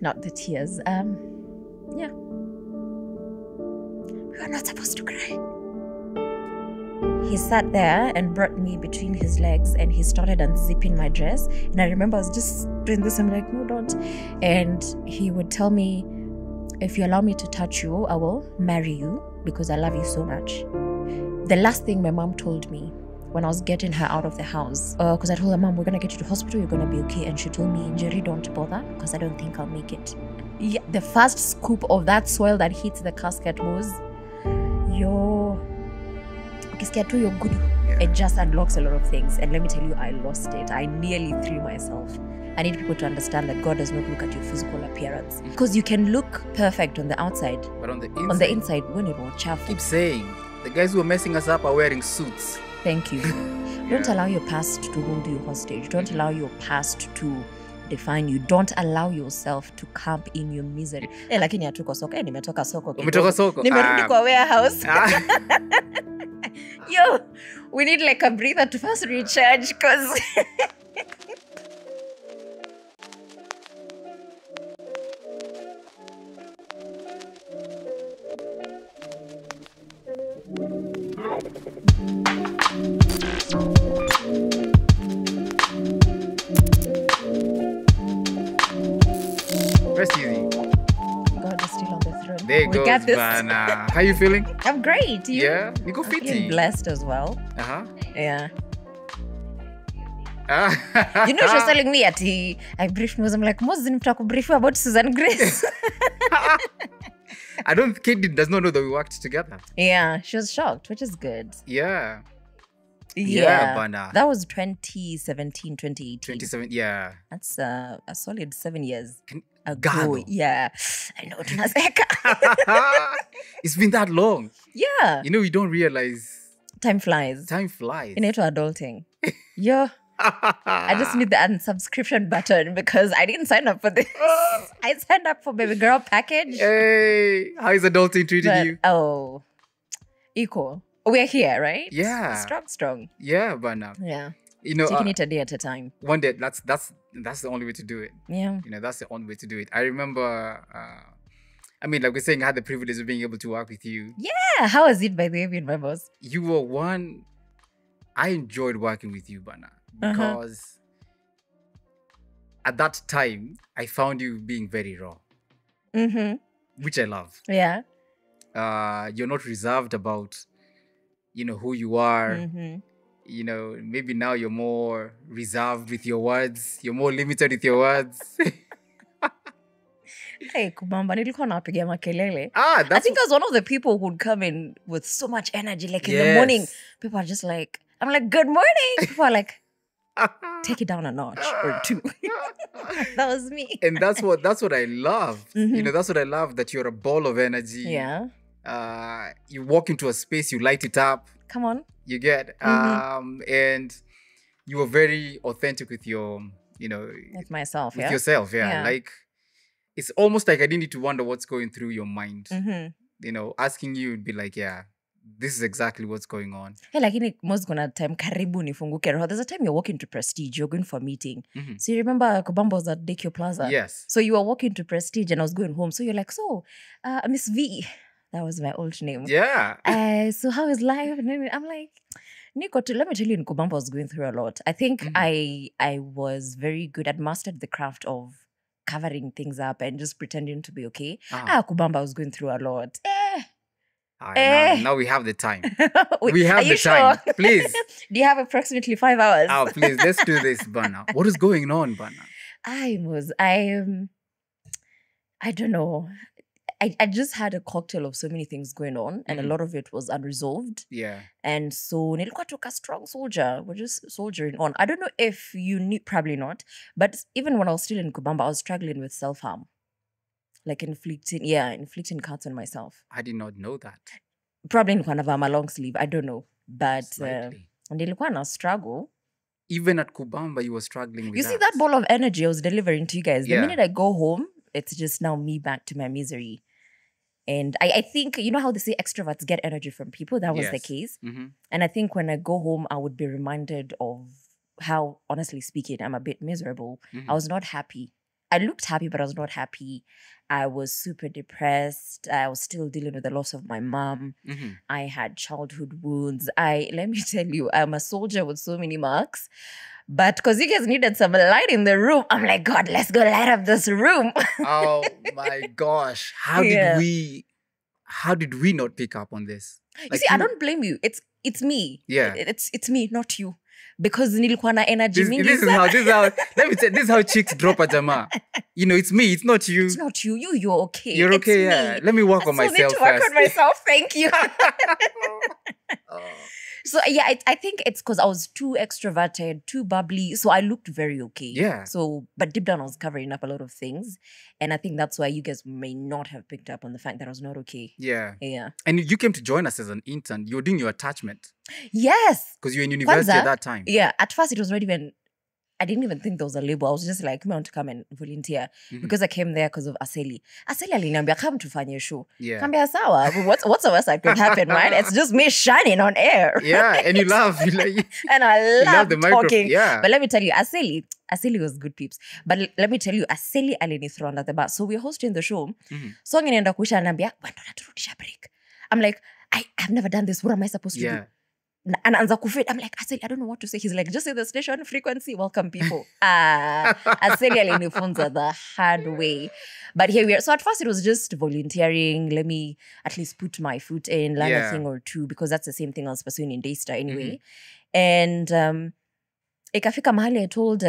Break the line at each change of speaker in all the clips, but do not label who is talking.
Not the tears. Yeah. We were not supposed to cry. He sat there and brought me between his legs and he started unzipping my dress. And I remember I was just doing this. I'm like, no, don't. And he would tell me, if you allow me to touch you, I will marry you because I love you so much. The last thing my mom told me when I was getting her out of the house, because I told her, Mom, we're going to get you to hospital, you're going to be okay. And she told me, Jerry, don't bother because I don't think I'll make it. Yeah, the first scoop of that soil that hit the casket was, you're good.
Yeah.
It just unlocks a lot of things. And let me tell you, I lost it. I nearly threw myself. I need people to understand that God does not look at your physical appearance. Because you can look perfect on the outside.
But on the inside,
when it will chaff.
keep saying, the guys who are messing us up are wearing suits.
Thank you. Don't allow your past to hold you hostage. Don't allow your past to define you. Don't allow yourself to camp in your misery. Lakini hatuko soko. Nimetoka soko.
Umetoka soko?
Nimerudi kwa warehouse. Yo, we need like a breather to first recharge because...
Rest easy.
God is still on the throne.
There
we
goes,
got this.
Bana. How you feeling?
I'm great. You?
Yeah? Niko
I'm feeling
fiti.
blessed as well.
Uh-huh.
Yeah. You know, she was telling me at I briefed Moses. I'm like, Moses, I'm talking brief about Susan Grace.
I don't, Katie does not know that we worked together.
Yeah, she was shocked, which is good.
Yeah.
Yeah,
Bana.
that was 2017, 2018.
27, yeah.
That's a solid 7 years ago.
Gado.
Yeah, I know. Tunaseka.
It's been that long.
Yeah,
You know, you don't realize
time flies.
time flies.
Into adulting. Yeah. I just need the unsubscription button because I didn't sign up for this. I signed up for baby girl package.
Hey, how is adulting treating
But,
you?
oh, equal. We're here, right?
Yeah.
Strong.
Yeah, Bana.
Yeah.
You know,
Taking it a day at a time.
one day, that's the only way to do it.
Yeah.
You know, that's the only way to do it. I remember, I mean, like we're saying, I had the privilege of being able to work with you.
Yeah. How was it, by the way, being my boss?
You were one, I enjoyed working with you, Bana, because at that time, I found you being very raw, which I love.
Yeah.
You're not reserved about, you know, who you are. You know, maybe now you're more reserved with your words. You're more limited with your words.
Hey, Kubamba, nilikuwa napiga makelele.
I
I think I was one of the people who'd come in with so much energy. Like in the morning, people are just like, I'm like, good morning. People are like, take it down a notch or two. That was me.
And that's what I love. You know, that's what I love, that you're a ball of energy.
Yeah.
You walk into a space, you light it up.
Come on.
You get, and you were very authentic with your, you know,
With myself,
with yourself. Yeah. Like, it's almost like I didn't need to wonder what's going through your mind. You know, asking you would be like, yeah, this is exactly what's going on.
Hey, lakini most gonna time karibu nifunguke roho. There's a time you're walking to Prestige, you're going for a meeting. So you remember Kubamba was at Dekio Plaza?
Yes.
So you were walking to Prestige and I was going home. So you're like, so, Miss V, that was my old name.
Yeah.
So how is life? And then I'm like, Nico, let me tell you, Kubamba was going through a lot. I think I was very good at mastered the craft of covering things up and just pretending to be okay. Kubamba was going through a lot.
Now we have the time. We have the time.
Sure?
Please.
Do you have approximately 5 hours?
Oh, please, let's do this, Bana. What is going on, Bana?
I don't know. I just had a cocktail of so many things going on and a lot of it was unresolved.
Yeah.
And so nilikuwa took a strong soldier. We're just soldiering on. I don't know if you knew, probably not, but even when I was still in Kubamba, I was struggling with self-harm. Like inflicting cuts on myself.
I did not know that.
Probably nilikuwa navaa my long sleeve. I don't know. But
Slightly.
nilikuwa na struggle.
Even at Kubamba, you were struggling with
You see that ball of energy I was delivering to you guys. The
Yeah.
minute I go home, it's just now me back to my misery. And I think, you know how they say extroverts get energy from people? That was the
Yes.
case.
Mm-hmm.
And I think when I go home, I would be reminded of how, honestly speaking, I'm a bit miserable. I was not happy. I looked happy, but I was not happy. I was super depressed. I was still dealing with the loss of my mom. I had childhood wounds. Let me tell you, I'm a soldier with so many marks. But because you guys needed some light in the room, I'm like, God, let's go light up this room.
Oh my gosh. How did we not pick up on this?
You see, I don't blame you. It's me.
Yeah.
It's me, not you. Because nilikuwa na energy mingi.
This is how let me tell you, this is how chicks drop a jama. It's me, it's not you.
It's not you. You're okay.
You're okay, yeah.
Me.
Let me work on myself
first. I need to work on myself. Thank you.
Oh.
So yeah, I think it's because I was too extroverted, too bubbly. So I looked very okay.
Yeah.
So, but deep down I was covering up a lot of things. And I think that's why you guys may not have picked up on the fact that I was not okay.
Yeah.
Yeah.
And you came to join us as an intern. You were doing your attachment.
Yes.
Because you were in university at that time.
Yeah. At first it was not even, I didn't even think there was a label. I was just like, I want to come and volunteer. Because I came there because of Aseli. Aseli aliniambia, come tufanye show.
Yeah.
Kambia sawa. What's the worst that could happen, right? It's just me shining on air.
Yeah. And you laugh.
And I love
the
talking.
Yeah.
But let me tell you, Aseli was good peeps. But let me tell you, Aseli alinithrow under the bus. So we're hosting the show. Song inaenda kuisha ananiambia, "Bwana turudisha break." I'm like, I've never done this. What am I supposed to do? And anaanza kufit. I'm like, Aseli, I don't know what to say. He's like, just say the station frequency. Welcome, people. Aseli alinifunza the hard way. But here we are. So at first it was just volunteering. Let me at least put my foot in, learn a thing or two, because that's the same thing I was pursuing in Daystar anyway. And ikafika mahali I told,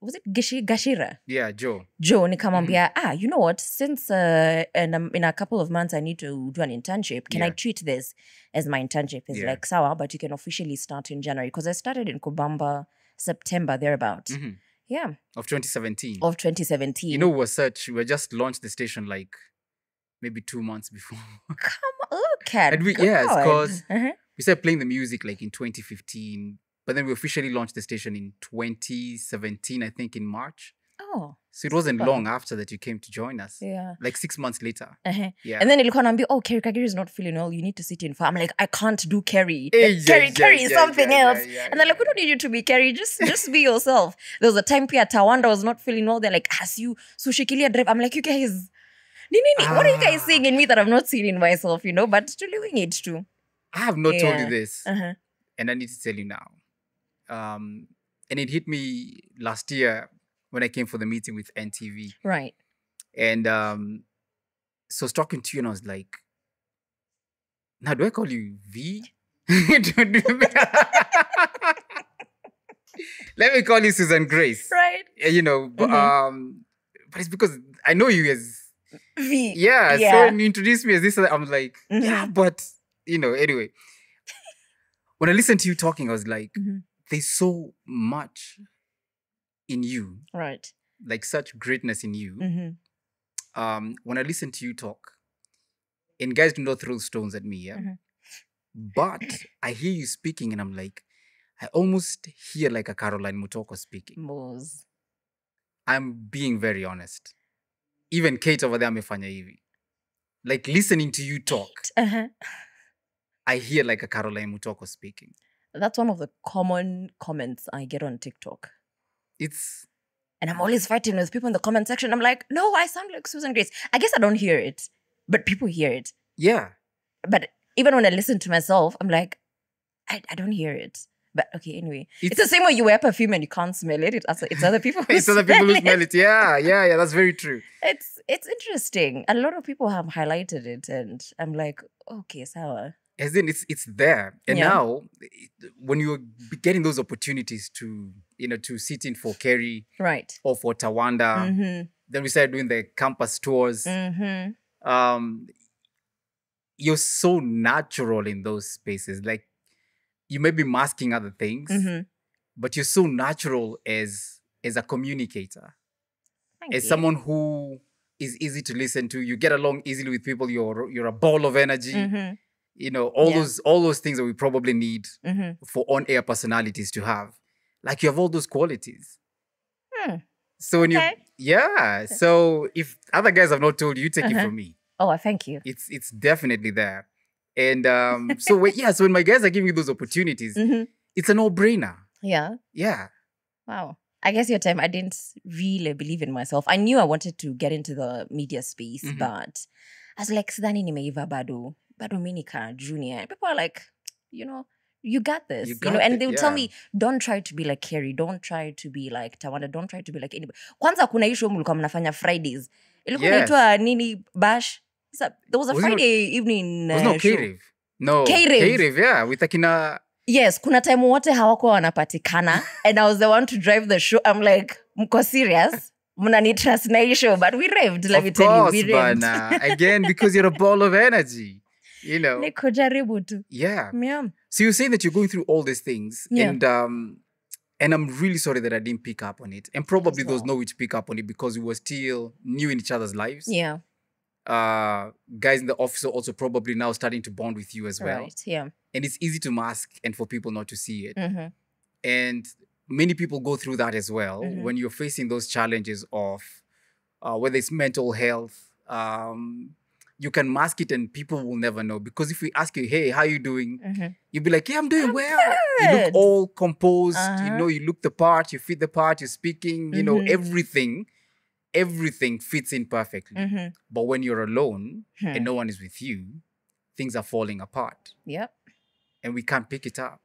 was it Gashira?
Yeah, Joe.
Nikamwambia, you know what? Since in a couple of months I need to do an internship, can I treat this as my internship? He's like, sawa, but you can officially start in January. Because I started in Kubamba, September, thereabout. Yeah.
Of 2017.
Of 2017.
You know, we just launched the station like maybe 2 months before.
Come on, look at
and because we started playing the music like in 2015. But then we officially launched the station in 2017, I think in March.
Oh.
So it wasn't long after that you came to join us.
Yeah.
Like 6 months later. Yeah.
And then ilikuwa naambia, Kerry Kagiri is not feeling well. You need to sit in for. I'm like, I can't do Kerry. Kerry is something else. And they're like, we don't need you to be Kerry. Just be yourself. There was a time Pia Tawanda was not feeling well. They're like, as you sushikilia drive. I'm like, you guys, what are you guys seeing in me that I've not seen in myself, But still doing it too.
I have not told you this. And I need to tell you now. And it hit me last year when I came for the meeting with NTV.
Right.
And so I was talking to you and I was like, now do I call you V? Let me call you Susan Grace.
Right.
But it's because I know you as
V.
Yeah. So when you introduced me as this, I'm like, yeah, but anyway. When I listened to you talking, I was like, there's so much in you.
Right.
Like such greatness in you. When I listen to you talk, and guys do not throw stones at me, yeah? But I hear you speaking and I'm like, I almost hear like a Caroline Mutoko speaking.
Moz.
I'm being very honest. Even Kate over there amefanya hivi. Like listening to you talk, I hear like a Caroline Mutoko speaking.
That's one of the common comments I get on TikTok. And I'm always fighting with people in the comment section. I'm like, no, I sound like Susan Grace. I guess I don't hear it, but people hear it.
Yeah.
But even when I listen to myself, I'm like, I don't hear it. But okay, anyway. It's the same way you wear perfume and you can't smell it. It's other people who
It's other people who smell it. Yeah. That's very true.
It's interesting. A lot of people have highlighted it and I'm like, okay, sour.
As in, it's there. And now, when you're getting those opportunities to, to sit in for Kerry.
Right.
Or for Tawanda. Then we started doing the campus tours. You're so natural in those spaces. Like, you may be masking other things, but you're so natural as a communicator. Thank you. Someone who is easy to listen to. You get along easily with people. You're a ball of energy. All those things that we probably need for on-air personalities to have. Like you have all those qualities. So when so if other guys have not told you, take it from me.
Oh, thank you.
It's definitely there. And so when my guys are giving you those opportunities, it's a no-brainer.
Yeah.
Yeah.
Wow. I guess your time, I didn't really believe in myself. I knew I wanted to get into the media space, but I was like, sidhani nimeiva bado minika junior. And people are like, you got this. And they would tell me, don't try to be like Carrie, don't try to be like Tawanda, don't try to be like anybody. Kwanza kuna hii show mlikuwa mnafanya Fridays. Ilikuwa inaitwa nini bash? There was a Friday evening
was no
show.
K-Rave. No,
K-Rave.
K-Rave, yeah. With akina...
Yes, kuna time wote hawako wanapatikana. And I was the one to drive the show. I'm like, mko serious? Mnani trust na hii show. But we raved, let me tell you. We raved.
Again, because you're a ball of energy.
Niko jaribu tu.
Yeah. So you're saying that you're going through all these things. Yeah. And I'm really sorry that I didn't pick up on it. And probably there was no way to pick up on it because we were still new in each other's lives.
Yeah.
Guys in the office are also probably now starting to bond with you as well.
Right, yeah.
And it's easy to mask and for people not to see it. And many people go through that as well when you're facing those challenges of whether it's mental health. You can mask it and people will never know. Because if we ask you, hey, how are you doing? You'll be like, yeah, I'm doing well. Good. You look all composed. You look the part, you fit the part, you're speaking, everything fits in perfectly. But when you're alone and no one is with you, things are falling apart.
Yep.
And we can't pick it up.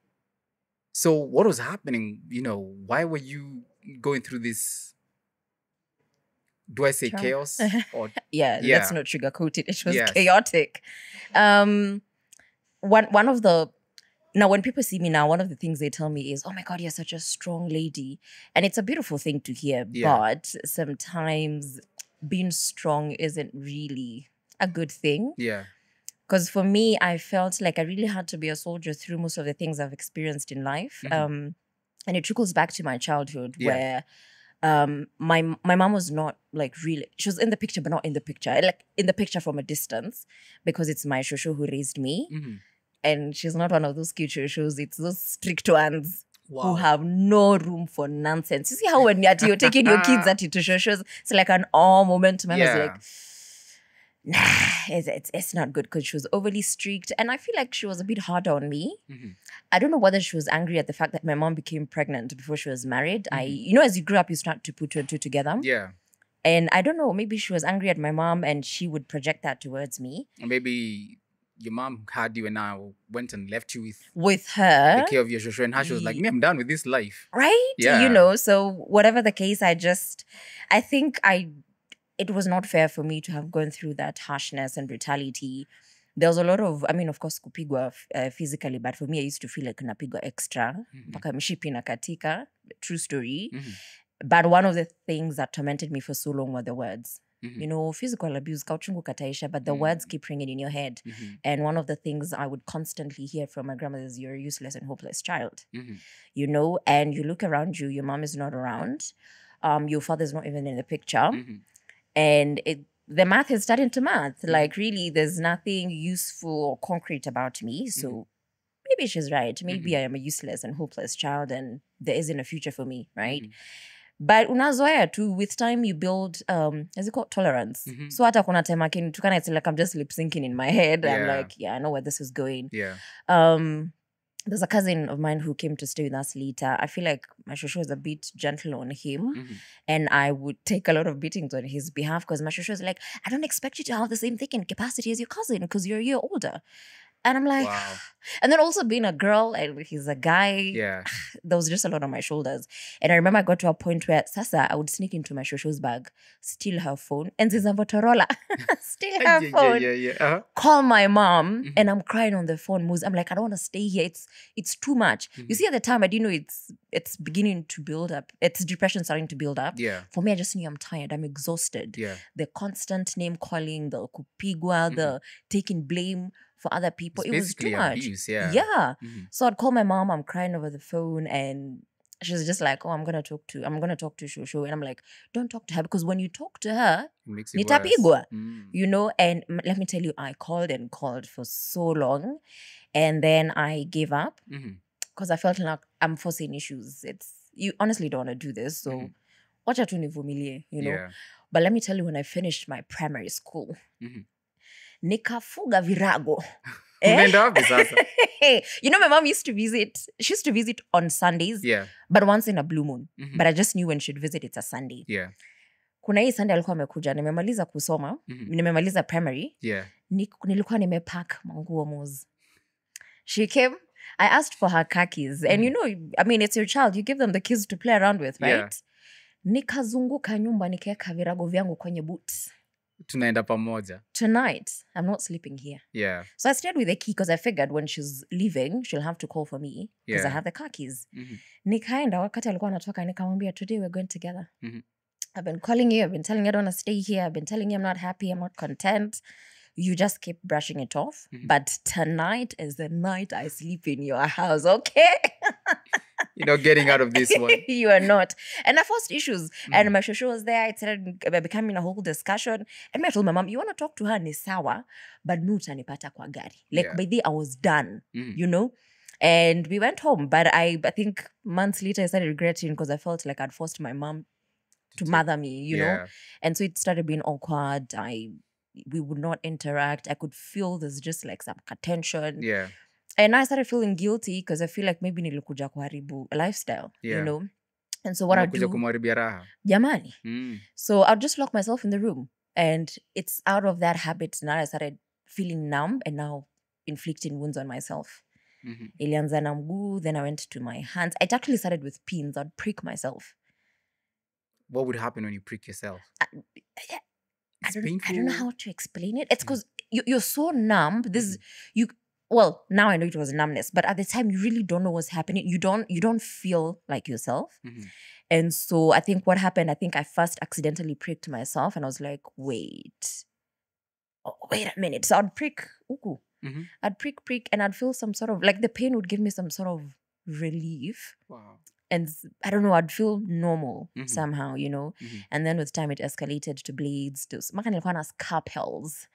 So what was happening? Why were you going through this? Do I say chaos? Or
yeah, let's not sugarcoat it. It was chaotic. One of the... Now, when people see me now, one of the things they tell me is, oh my God, you're such a strong lady. And it's a beautiful thing to hear. Yeah. But sometimes being strong isn't really a good thing.
Yeah.
Because for me, I felt like I really had to be a soldier through most of the things I've experienced in life. And it trickles back to my childhood where my mom was not like really... She was in the picture, but not in the picture. Like in the picture from a distance because it's my shosho who raised me. And she's not one of those cute shows. It's those strict ones who have no room for nonsense. You see how when you're taking your kids to shows, it's like an awe moment. Man was like, nah, it's not good because she was overly strict. And I feel like she was a bit harder on me. I don't know whether she was angry at the fact that my mom became pregnant before she was married. As you grew up, you start to put two and two together.
Yeah.
And I don't know, maybe she was angry at my mom and she would project that towards me.
Or maybe... your mom had you and I went and left you
with her.
The care of your shosho, and how she was like, me, I'm done with this life.
Right?
Yeah.
So whatever the case, I think it was not fair for me to have gone through that harshness and brutality. There was a lot of, of course, kupigwa physically, but for me, I used to feel like napigwa extra. Mpaka mshipi nakatika. True story. But one of the things that tormented me for so long were the words. Physical abuse, kauchungu kataisha, but the words keep ringing in your head. And one of the things I would constantly hear from my grandmother is, you're a useless and hopeless child. And you look around you, your mom is not around. Your father's not even in the picture. And the math is starting to math. Like, really, there's nothing useful or concrete about me. So maybe she's right. Maybe I am a useless and hopeless child and there isn't a future for me, right? But unazoea too, with time you build, is it called tolerance? So hata kuna time tukana, it's like I'm just lip syncing in my head. I'm like, I know where this is going.
Yeah.
There's a cousin of mine who came to stay with us later. I feel like my shosho was a bit gentle on him. And I would take a lot of beatings on his behalf because my shosho was like, I don't expect you to have the same thinking capacity as your cousin because you're a year older. And I'm like, wow. And then also being a girl and he's a guy, there was just a lot on my shoulders. And I remember I got to a point where Sasa, I would sneak into my shosho's bag, steal her phone, and Ziza Motorola, steal her phone, call my mom, and I'm crying on the phone. I'm like, I don't want to stay here. It's too much. You see, at the time, I didn't know it's beginning to build up. It's depression starting to build up.
Yeah.
For me, I just knew I'm tired. I'm exhausted.
Yeah.
The constant name calling, the kupigwa, the taking blame for other people. It was too much.
Abuse, yeah.
Yeah. So I'd call my mom, I'm crying over the phone, and she's just like, I'm gonna talk to Shosho. And I'm like, don't talk to her, because when you talk to her, nitapigwa. And let me tell you, I called and called for so long, and then I gave up because I felt like I'm forcing issues. You honestly don't want to do this, so wacha tu nivumilie,
Yeah.
But let me tell you, when I finished my primary school, nikafuga virago.
Unaenda wapi sasa?
You know, my mom used to visit. She used to visit on Sundays,
Yeah.
but once in a blue moon.
Mhm.
But I just knew when she'd visit, it's a Sunday.
Yeah.
Kuna hii Sunday alikuwa amekuja, nimemaliza kusoma, nimemaliza primary.
Yeah.
Nilikuwa nimepack manguo moz. She came, I asked for her khakis. And you know, I mean, it's your child. You give them the kids to play around with, right?
Yeah.
Nikazunguka nyumba nikaeka virago vyangu kwenye boots.
Tunaenda pamoja.
Tonight, I'm not sleeping here.
Yeah.
So I stayed with the key because I figured when she's leaving, she'll have to call for me because I have the car keys. Nikaenda wakati alikuwa anatoka nikamwambia, today we're going together. I've been calling you. I've been telling you I don't want to stay here. I've been telling you I'm not happy. I'm not content. You just keep brushing it off. But tonight is the night I sleep in your house, okay?
You're not getting out of this one.
You are not. And I forced issues. And my shosho was there. It started becoming a whole discussion. And I told my mom, you want to talk to her, ni sawa, but mi utanipata kwa gari. Like by the I was done, you know? And we went home. But I think months later I started regretting because I felt like I'd forced my mom to mother me, you know? And so it started being awkward. We would not interact. I could feel there's just like some tension.
Yeah.
And I started feeling guilty because I feel like maybe nilikuja kuharibu a lifestyle, you know? And so what I'd do...
kumharibia raha.
Jamani. So I'd just lock myself in the room. And it's out of that habit now I started feeling numb and now inflicting wounds on myself. Ilianza na mguu, then I went to my hands. It actually started with pins. I'd prick myself.
What would happen when you prick yourself?
I don't know how to explain it. It's because you're so numb. Well, now I know it was numbness, but at the time you really don't know what's happening. You don't feel like yourself. And so I think what happened, I think I first accidentally pricked myself and I was like, wait a minute. So I'd prick, I'd prick and I'd feel some sort of, like the pain would give me some sort of relief.
Wow.
And I don't know, I'd feel normal somehow, you know. And then with time it escalated to bleeds, to maka nilikuwa na scalpels.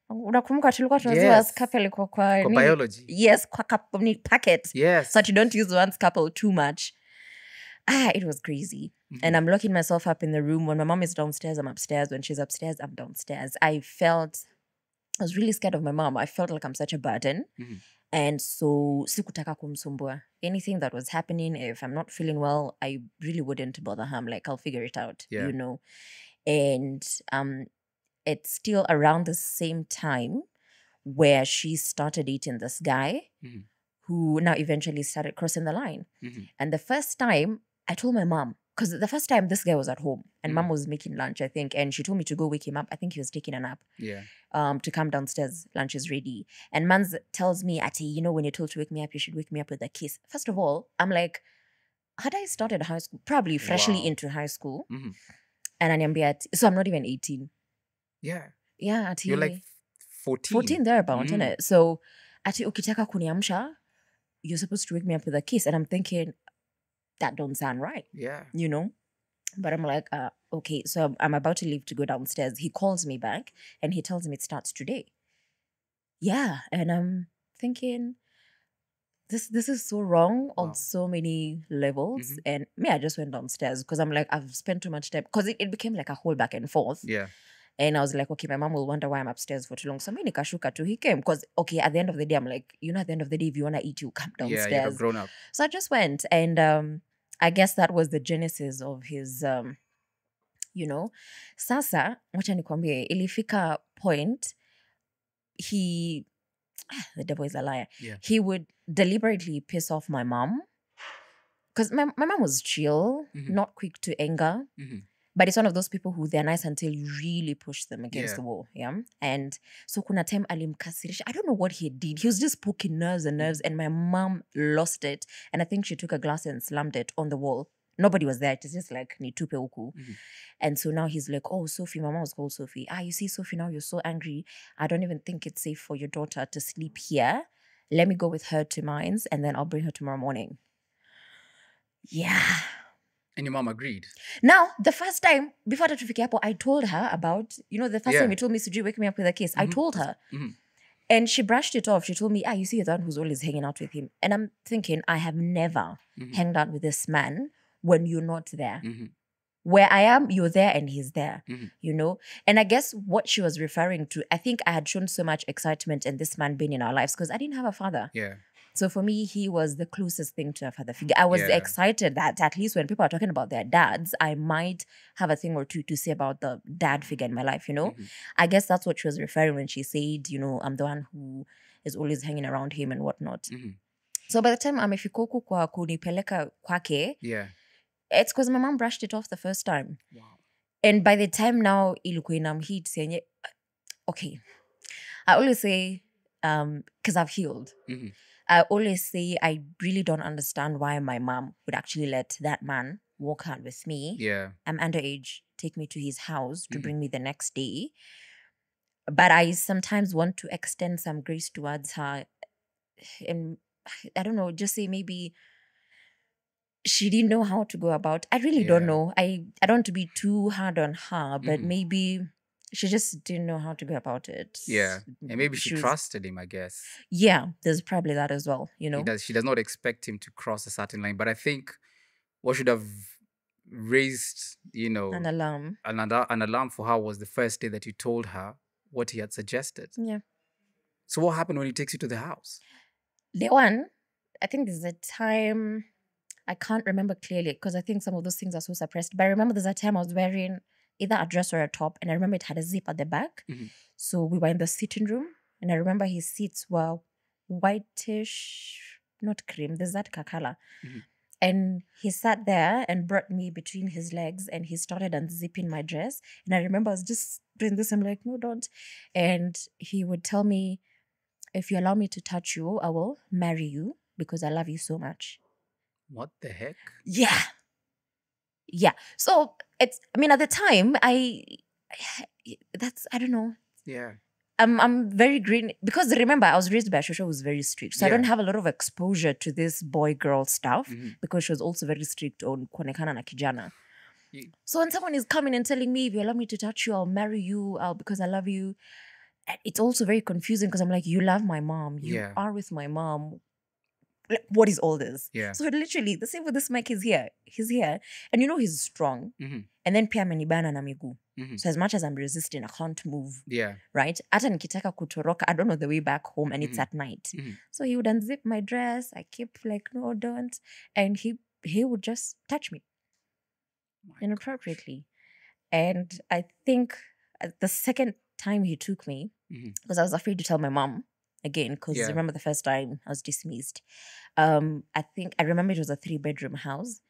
Unakumbuka tulikuwa tunazoa scalpel kwa
biology.
Yes, kwa packet.
Yes.
So that you don't use one scalpel too much. It was crazy. And I'm locking myself up in the room. When my mom is downstairs, I'm upstairs. When she's upstairs, I'm downstairs. I was really scared of my mom. I felt like I'm such a burden. And so sikutaka kumsumbua. Anything that was happening, if I'm not feeling well, I really wouldn't bother her. I'm like, I'll figure it out, you know. And it's still around the same time where she started dating this guy who now eventually started crossing the line. And the first time, I told my mom, because the first time this guy was at home and mom was making lunch, I think, and she told me to go wake him up. I think he was taking a nap. To come downstairs, lunch is ready. And Mans tells me, Ati, you know, when you're told to wake me up, you should wake me up with a kiss. First of all, I'm like, had I started high school, probably freshly into high school, and ananiambia, so I'm not even 18.
Yeah.
Ati,
you're like 14.
14 thereabout, isn't it? So, Ati, ukitaka kuniamsha, you're supposed to wake me up with a kiss. And I'm thinking, that don't sound right.
Yeah.
You know? But I'm like, okay, so I'm about to leave to go downstairs. He calls me back and he tells me it starts today. Yeah. And I'm thinking, this is so wrong on so many levels. And I just went downstairs because I'm like, I've spent too much time. Because it became like a whole back and forth.
Yeah.
And I was like, okay, my mom will wonder why I'm upstairs for too long. So nikashuka too. He came because, okay, at the end of the day, I'm like, you know, at the end of the day, if you want to eat, you come downstairs.
Yeah, you're grown up.
So I just went. And I guess that was the genesis of his, you know. Sasa, wacha nikwambie, ilifika point, the devil is a liar.
Yeah.
He would deliberately piss off my mom. Because my mom was chill, not quick to anger. But it's one of those people who they're nice until you really push them against the wall. Yeah. And so kuna time alimkasirisha. I don't know what he did. He was just poking nerves and my mom lost it. And I think she took a glass and slammed it on the wall. Nobody was there. It was just like nitupe uku. And so now he's like, oh, Sophie, my mom was called Sophie. You see, Sophie, now you're so angry. I don't even think it's safe for your daughter to sleep here. Let me go with her to Mines and then I'll bring her tomorrow morning. Yeah.
And your mom agreed?
Now, the first time, before tufike hapo, I told her about, you know, the first time he told me, Suji, wake me up with a kiss. I told her. And she brushed it off. She told me, you see, you're the one who's always hanging out with him. And I'm thinking, I have never hanged out with this man when you're not there. Where I am, you're there and he's there,
Mhm.
you know? And I guess what she was referring to, I think I had shown so much excitement in this man being in our lives because I didn't have a father.
Yeah.
So for me, he was the closest thing to a father figure. I was
Yeah.
excited that at least when people are talking about their dads, I might have a thing or two to say about the dad figure in my life, you know?
Mhm.
I guess that's what she was referring when she said, you know, I'm the one who is always hanging around him and whatnot.
Mhm.
So by the time amefika huku kwa kunipeleka kwake,
Yeah.
it's because my mom brushed it off the first time.
Wow.
And by the time now, ilikuwa inamhit senye, okay. I always say, because I've healed.
Mhm.
I always say I really don't understand why my mom would actually let that man walk out with me.
Yeah.
I'm underage, take me to his house to
Mhm.
bring me the next day. But I sometimes want to extend some grace towards her. And I don't know, just say maybe she didn't know how to go about. I really don't
Yeah.
know. I don't want to be too hard on her, but
Mhm.
maybe she just didn't know how to go about it.
Yeah. And maybe she
was-
trusted him, I guess.
Yeah, there's probably that as well, you know?
She does not expect him to cross a certain line. But I think what should have raised,
An alarm.
an alarm for her was the first day that you told her what he had suggested.
Yeah.
So what happened when he takes you to the house?
The one, I think there's a time, I can't remember clearly because I think some of those things are so suppressed. But I remember there's a time I was wearing either a dress or a top, and I remember it had a zip at the back.
Mhm.
So we were in the sitting room, and I remember his seats were whitish, not cream, there's that color.
Mhm.
And he sat there and brought me between his legs and he started unzipping my dress. And I remember I was just doing this. I'm like, no, don't. And he would tell me, if you allow me to touch you, I will marry you because I love you so much.
What the heck?
Yeah. Yeah. So it's, I mean, at the time, I don't know.
Yeah.
I'm very green because remember I was raised by a shosho who was very strict. So I don't
Yeah.
have a lot of exposure to this boy girl stuff
Mhm.
because she was also very strict on kuonekana na kijana.
You-
So when someone is coming and telling me, if you allow me to touch you, I'll marry you because I love you. It's also very confusing because I'm like, you love my mom. You
Yeah.
are with my mom. Like, what is all this?
Yeah.
So literally, the same with this Mike is here. He's here. And you know he's strong.
Mhm.
And then pia amenibana na miguu.
Mhm.
So as much as I'm resisting, I can't move.
Yeah.
Right? Hata nikitaka kutoroka, I don't know the way back home and it's
Mhm.
at night.
Mhm.
So he would unzip my dress. I keep like, no, don't. And he would just touch me
My gosh.
inappropriately. And I think the second time he took me,
Mhm.
because I was afraid to tell my mom again, because
Yeah.
remember the first time I was dismissed. I remember it was a 3-bedroom house,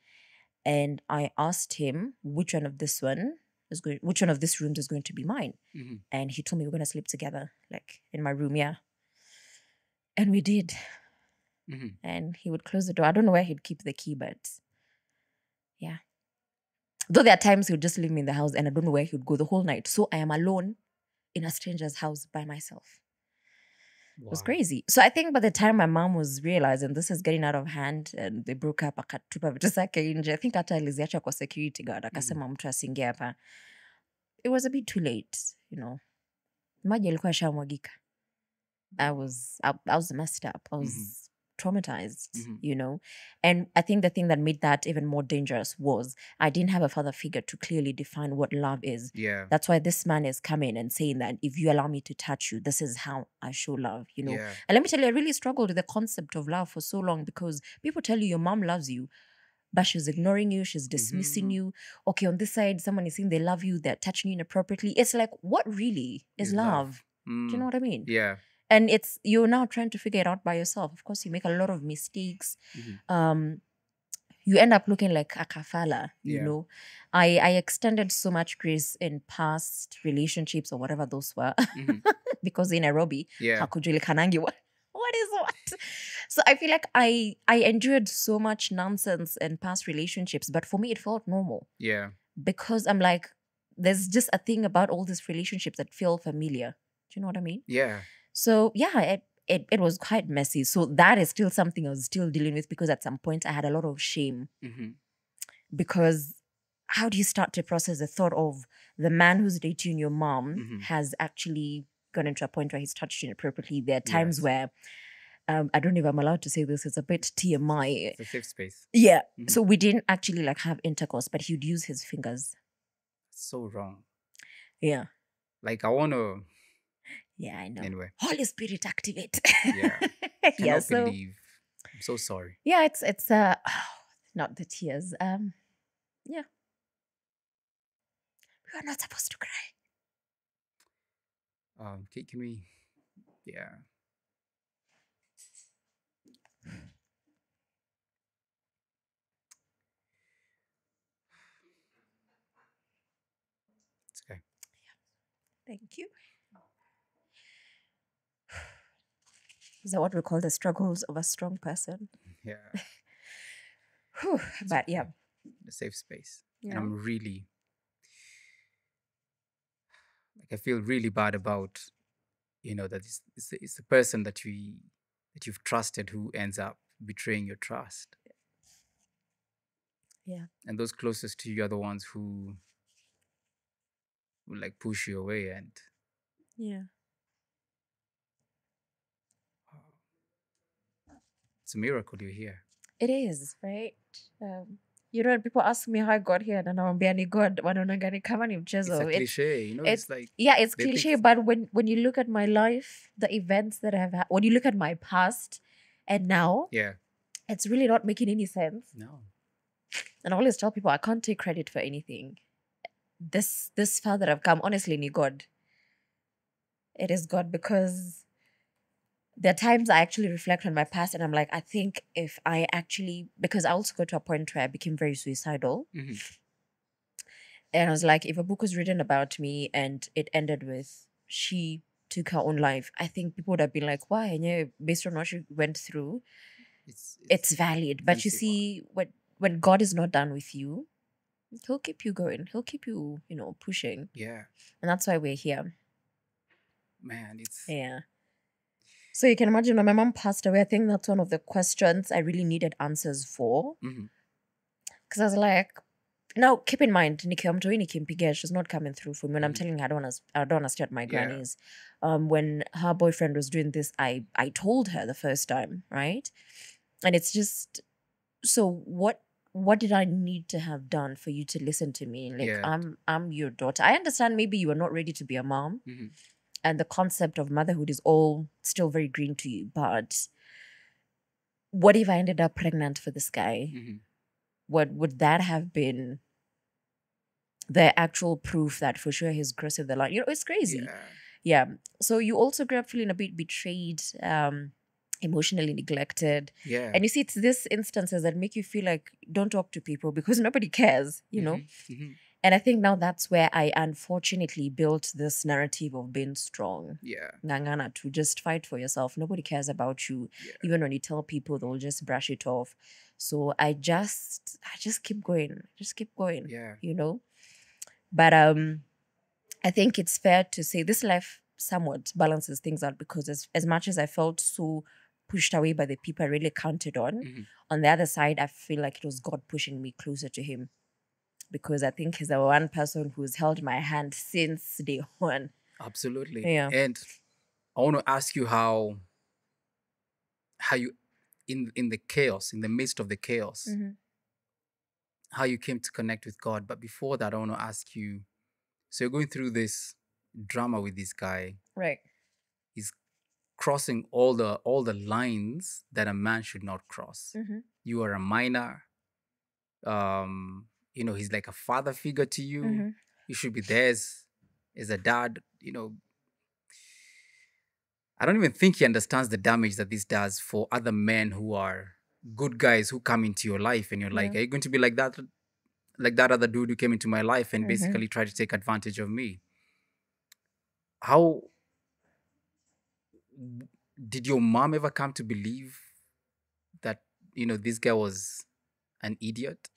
and I asked him which one of this rooms is going to be mine.
Mhm.
And he told me we're gonna sleep together, like in my room, yeah. And we did.
Mhm.
And he would close the door. I don't know where he'd keep the key, but yeah. Though there are times he would just leave me in the house and I don't know where he would go the whole night. So I am alone in a stranger's house by myself. It was
Wow.
crazy. So I think by the time my mom was realizing this is getting out of hand and they broke up, akatupa vitu zake nje. I think hata aliziacha kwa security guard akasema mtu asiingie hapa. It was a bit too late, you know. Maji alikuwa yashamwagika. I was messed up. I was traumatized, you know. And I think the thing that made that even more dangerous was I didn't have a father figure to clearly define what love is.
Yeah.
That's why this man is coming and saying that if you allow me to touch you, this is how I show love, you know.
Yeah.
And let me tell you, I really struggled with the concept of love for so long because people tell you your mom loves you, but she's ignoring you, she's dismissing you. Okay, on this side, someone is saying they love you, they're touching you inappropriately. It's like, what really is love? Do you know what I mean?
Yeah.
And you're now trying to figure it out by yourself. Of course, you make a lot of mistakes. You end up looking like a kafala, you
Yeah.
know. I extended so much grace in past relationships or whatever those were because in Nairobi,
Yeah.
hakujulikanangi what is what. So I feel like I endured so much nonsense in past relationships, but for me it felt normal
Yeah.
because I'm like, there's just a thing about all these relationships that feel familiar. Do you know what I mean?
Yeah.
So yeah, it was quite messy. So that is still something I was still dealing with because at some point I had a lot of shame. Because how do you start to process the thought of the man who's dating your mom has actually gone into a point where he's touched you inappropriately? There are times
Yes.
where I don't know if I'm allowed to say this. It's a bit TMI.
It's a safe space.
Yeah.
Mhm.
So we didn't actually like have intercourse, but he'd use his fingers.
So wrong.
Yeah.
Like I wanna.
Yeah, I know.
Anyway.
Holy Spirit, activate.
Yeah.
Yeah.
Cannot
So
believe. I'm so sorry.
yeah, it's not the tears. Yeah. We are not supposed to cry.
Can we? Yeah. It's okay.
Thank you. Is that what we call the struggles of a strong person?
Yeah.
Whew, but yeah.
A safe space. And
Yeah.
I'm really like I feel really bad about that it's the person that you've trusted who ends up betraying your trust.
Yeah.
And those closest to you are the ones who will like push you away and
Yeah.
it's a miracle you're here.
It is, right? When people ask me how I got here, and I'm being God, wanaonanga kama ni
It's a
mchezo.
cliche,
It's
like
yeah, it's
they think
cliche, but when you look at my life, the events that have happened, when you look at my past and now,
yeah.
it's really not making any sense.
No.
And I always tell people I can't take credit for anything. This far that I've come, honestly, ni God. It is God, because there are times I actually reflect on my past and I'm like, I think if I actually, because I also got to a point where I became very suicidal.
Mhm.
And I was like, if a book was written about me and it ended with she took her own life, I think people would have been like, why? And yeah, based on what she went through, it's valid. But you
sensible.
see, when God is not done with you, he'll keep you going. He'll keep you, pushing.
Yeah.
And that's why we're here.
Man, it's
Yeah. So you can imagine when my mom passed away, I think that's one of the questions I really needed answers for.
Mhm.
Because I was like, now keep in mind, Nikimpiga, she's not coming through for me. When I'm
Mhm.
telling her I don't want to stay at my
Yeah.
granny's. When her boyfriend was doing this, I told her the first time, right? And it's just, so what did I need to have done for you to listen to me? Like,
Yeah.
I'm your daughter. I understand maybe you are not ready to be a mom.
Mhm.
And the concept of motherhood is all still very green to you. But what if I ended up pregnant for this guy?
Mhm.
What would that have been the actual proof that for sure he's crossing the line? It's crazy. Yeah. So you also grew up feeling a bit betrayed, emotionally neglected.
Yeah.
And you see, it's these instances that make you feel like don't talk to people because nobody cares,
Mhm. Mhm.
And I think now that's where I unfortunately built this narrative of being strong.
Yeah.
Ngangana, to just fight for yourself. Nobody cares about you.
Yeah.
Even when you tell people, they'll just brush it off. So I just keep going. Just keep going.
Yeah.
But I think it's fair to say this life somewhat balances things out, because as much as I felt so pushed away by the people I really counted on the other side, I feel like it was God pushing me closer to him. Because I think he's the one person who's held my hand since day one.
Absolutely.
Yeah.
And I want to ask you how you in the chaos, in the midst of the chaos, how you came to connect with God. But before that, I want to ask you, so you're going through this drama with this guy.
Right.
He's crossing all the lines that a man should not cross. You are a minor. He's like a father figure to you. You should be there as a dad. I don't even think he understands the damage that this does for other men who are good guys who come into your life, and you're like, are you going to be like that other dude who came into my life and basically tried to take advantage of me? How did your mom ever come to believe that this guy was an idiot?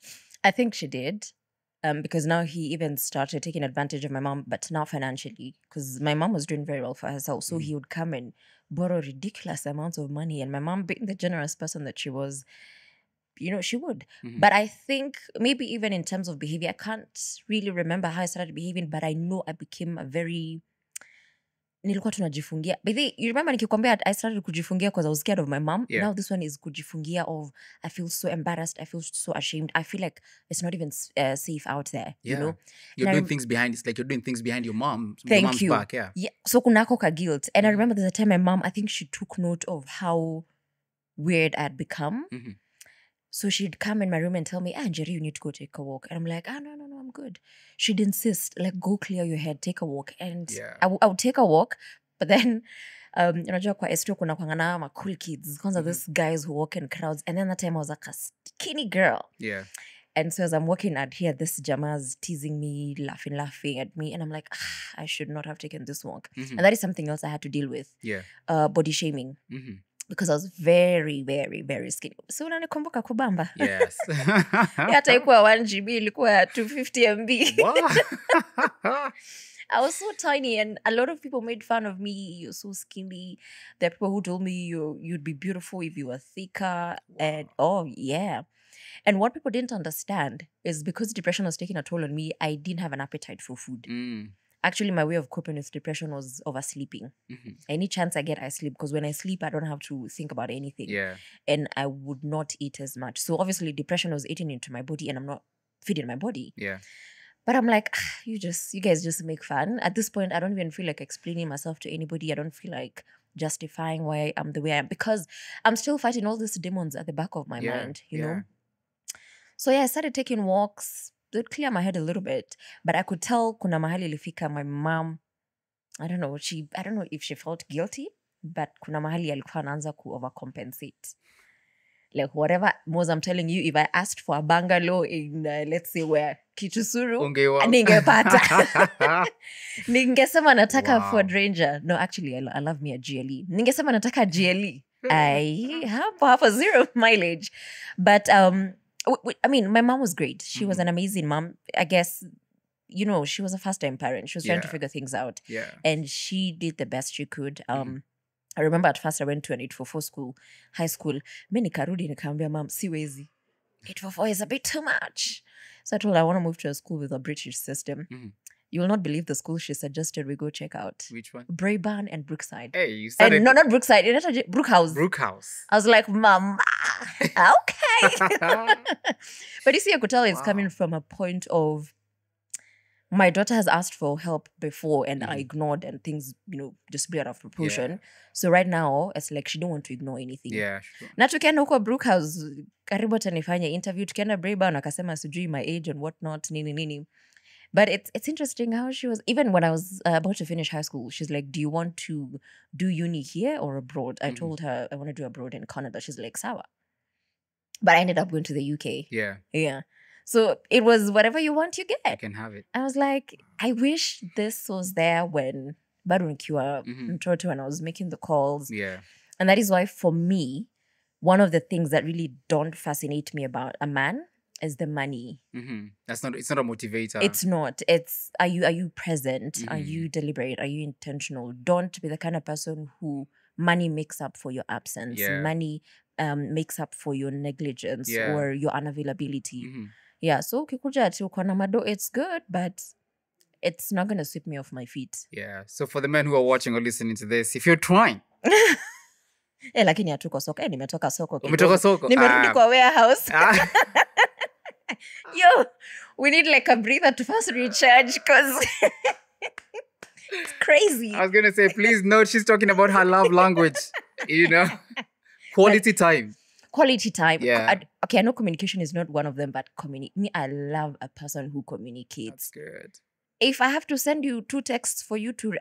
I think she did. Because now he even started taking advantage of my mom, but not financially, because my mom was doing very well for herself. So he would come and borrow ridiculous amounts of money. And my mom, being the generous person that she was, she would. But I think maybe even in terms of behavior, I can't really remember how I started behaving, but I know I became a very nilikuwa tunajifungia. But you remember nikikwambia I started kujifungia because I was scared of my mom.
Yeah.
Now this one is kujifungia of I feel so embarrassed. I feel so ashamed. I feel like it's not even safe out there.
Yeah.
You know,
You're
And
doing things behind. It's like you're doing things behind your mom's
Thank you.
back. Yeah.
Yeah. So kunako ka guilt. And I remember there's a time my mom, I think she took note of how weird I'd become. So she'd come in my room and tell me, Jerry, you need to go take a walk. And I'm like, no, I'm good. She'd insist, like, go clear your head, take a walk. And I would take a walk, but then, unajua kwa Estro kuna kwangana ma cool kids. Kwanza these guys who walk in crowds. And then that time I was like a skinny girl.
Yeah.
And so as I'm walking out here, this Jama's teasing me, laughing at me. And I'm like, I should not have taken this walk. And that is something else I had to deal with.
Yeah.
Body shaming. Because I was very, very, very skinny. So unanikumbuka kubamba.
Yes.
Hata ikuwa 1 GB, ilikuwa 250 MB.
Wow.
I was so tiny and a lot of people made fun of me. You're so skinny. There are people who told me you'd be beautiful if you were thicker. Wow. And and what people didn't understand is because depression was taking a toll on me, I didn't have an appetite for food. Actually, my way of coping with depression was oversleeping. Any chance I get, I sleep. Because when I sleep, I don't have to think about anything.
Yeah.
And I would not eat as much. So obviously, depression was eating into my body and I'm not feeding my body.
Yeah.
But I'm like, you guys just make fun. At this point, I don't even feel like explaining myself to anybody. I don't feel like justifying why I'm the way I am. Because I'm still fighting all these demons at the back of my mind, you know? So I started taking walks. It would clear my head a little bit. But I could tell kuna mahali ilifika my mom, I don't know if she felt guilty, but kuna mahali alikuwa anaanza ku overcompensate. Like whatever, Mose, I'm telling you, if I asked for a bungalow in, let's say where, Kichusuru, ningepata. Ningesema nataka Ford Ranger. No, actually, I love me a GLE. Ningesema nataka GLE. I have a 0 mileage. But, I mean, my mom was great. She was an amazing mom. I guess, you know, she was a first-time parent. She was trying to figure things out.
Yeah.
And she did the best she could. I remember at first I went to an 844 school, high school. Mi nikarudi nikaambia mom, siwezi. 844 is a bit too much. So I told her I want to move to a school with a British system. You will not believe the school she suggested we go check out.
Which one?
Brayburn and Brookside.
Hey, you started...
No, not Brookside. Brookhouse.
Brookhouse.
I was like, Mama, okay. But you see, I could tell it's coming from a point of, my daughter has asked for help before and I ignored and things, you know, just blew out of proportion. Yeah. So right now, it's like she don't want to ignore anything.
Yeah, sure.
Na tukienda huko Brookhouse, karibu atanifanya interview, tukienda Brayburn, akasema sijui my age and whatnot, nini. But it's interesting how she was, even when I was about to finish high school, she's like, do you want to do uni here or abroad? I told her I want to do abroad in Canada. She's like, sawa. But I ended up going to the UK. Yeah. So it was whatever you want, you get.
You can have it.
I was like, I wish this was there when bado nikiwa mtoto and I was making the calls.
Yeah.
And that is why for me, one of the things that really don't fascinate me about a man is the money.
It's not a motivator.
It's not. It's are you present? Are you deliberate? Are you intentional? Don't be the kind of person who money makes up for your absence.
Yeah.
Money makes up for your negligence or your unavailability. Yeah, so ukikuja ati uko na mado, it's good, but it's not going to sweep me off my feet.
Yeah, so for the men who are watching or listening to this, if you're trying.
Lakini hatuko soko. Nimetoka soko.
Umetoka soko?
Nimerudi kwa warehouse. Yo, we need like a breather to first recharge because it's crazy.
I was going to say, please note, she's talking about her love language, you know? Quality time.
Quality time.
Yeah.
I know communication is not one of them, but me, I love a person who communicates.
That's good.
If I have to send you 2 texts for you to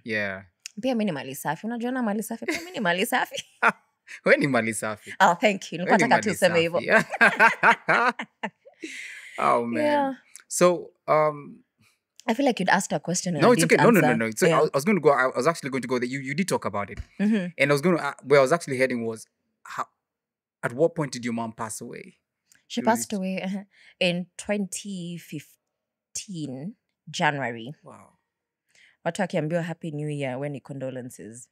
Yeah.
Pia mimi ni mali safi. Unajiona mali safi? Pia mimi ni mali safi.
Wewe ni mali safi.
Oh, thank you. Nilikuwa nataka tu useme hivyo.
Oh man. Yeah. So,
I feel like you'd asked a question and
no,
I
it's okay.
didn't
No.
answer.
So I was going to go. I was actually going to go there. You did talk about it, and I was going to. Where I was actually heading was, at what point did your mom pass away?
She passed away in 2015 January.
Wow.
Watu wakiambiwa Happy New Year when condolences.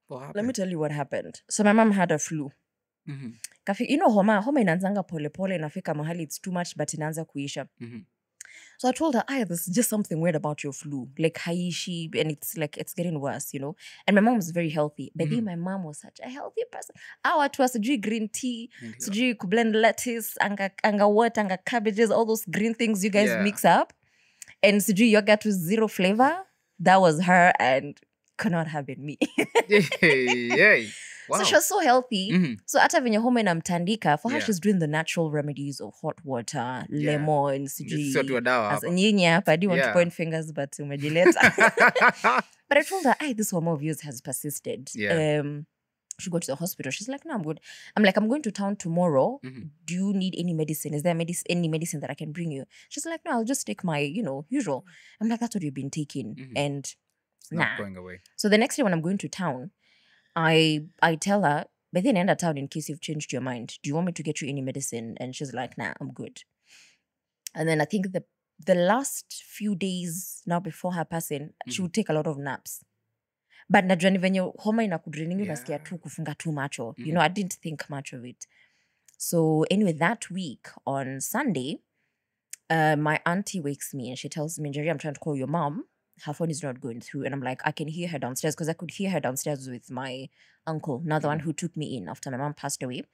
What happened?
Let me tell you what happened. So my mom had a flu. You know, homa inaanzanga pole pole, inafika mahali it's too much, but inaanza kuisha. So I told her, there's just something weird about your flu. Like haishi, and it's like it's getting worse, And my mom was very healthy. But then my mom was such a healthy person. It was green tea, could blend lettuce, anga what, anga cabbages, all those green things you guys mix up. And yogurt with zero flavor. That was her and could not have been me.
Yay. Wow.
So she was so healthy. So hata venye home inamtandika, for her she's doing the natural remedies of hot water, lemon, nyinyi hapa. I didn't want to point fingers, but umejileta. But I told her, this hormone of yours has persisted. She go to the hospital. She's like, no, I'm good. I'm like, I'm going to town tomorrow. Do you need any medicine? Is there any medicine that I can bring you? She's like, no, I'll just take my, usual. I'm like, that's what you've been taking. And
it's not going away.
So the next day when I'm going to town, I tell her, but then end at town in case you've changed your mind. Do you want me to get you any medicine? And she's like, nah, I'm good. And then I think the last few days now before her passing, she would take a lot of naps. But najua ni venye homa inakudraining unasikia tu kufunga tu macho. I didn't think much of it. So anyway, that week on Sunday, my auntie wakes me and she tells me, Jerry, I'm trying to call your mom. Her phone is not going through. And I'm like, I can hear her downstairs because I could hear her downstairs with my uncle, another one who took me in after my mom passed away.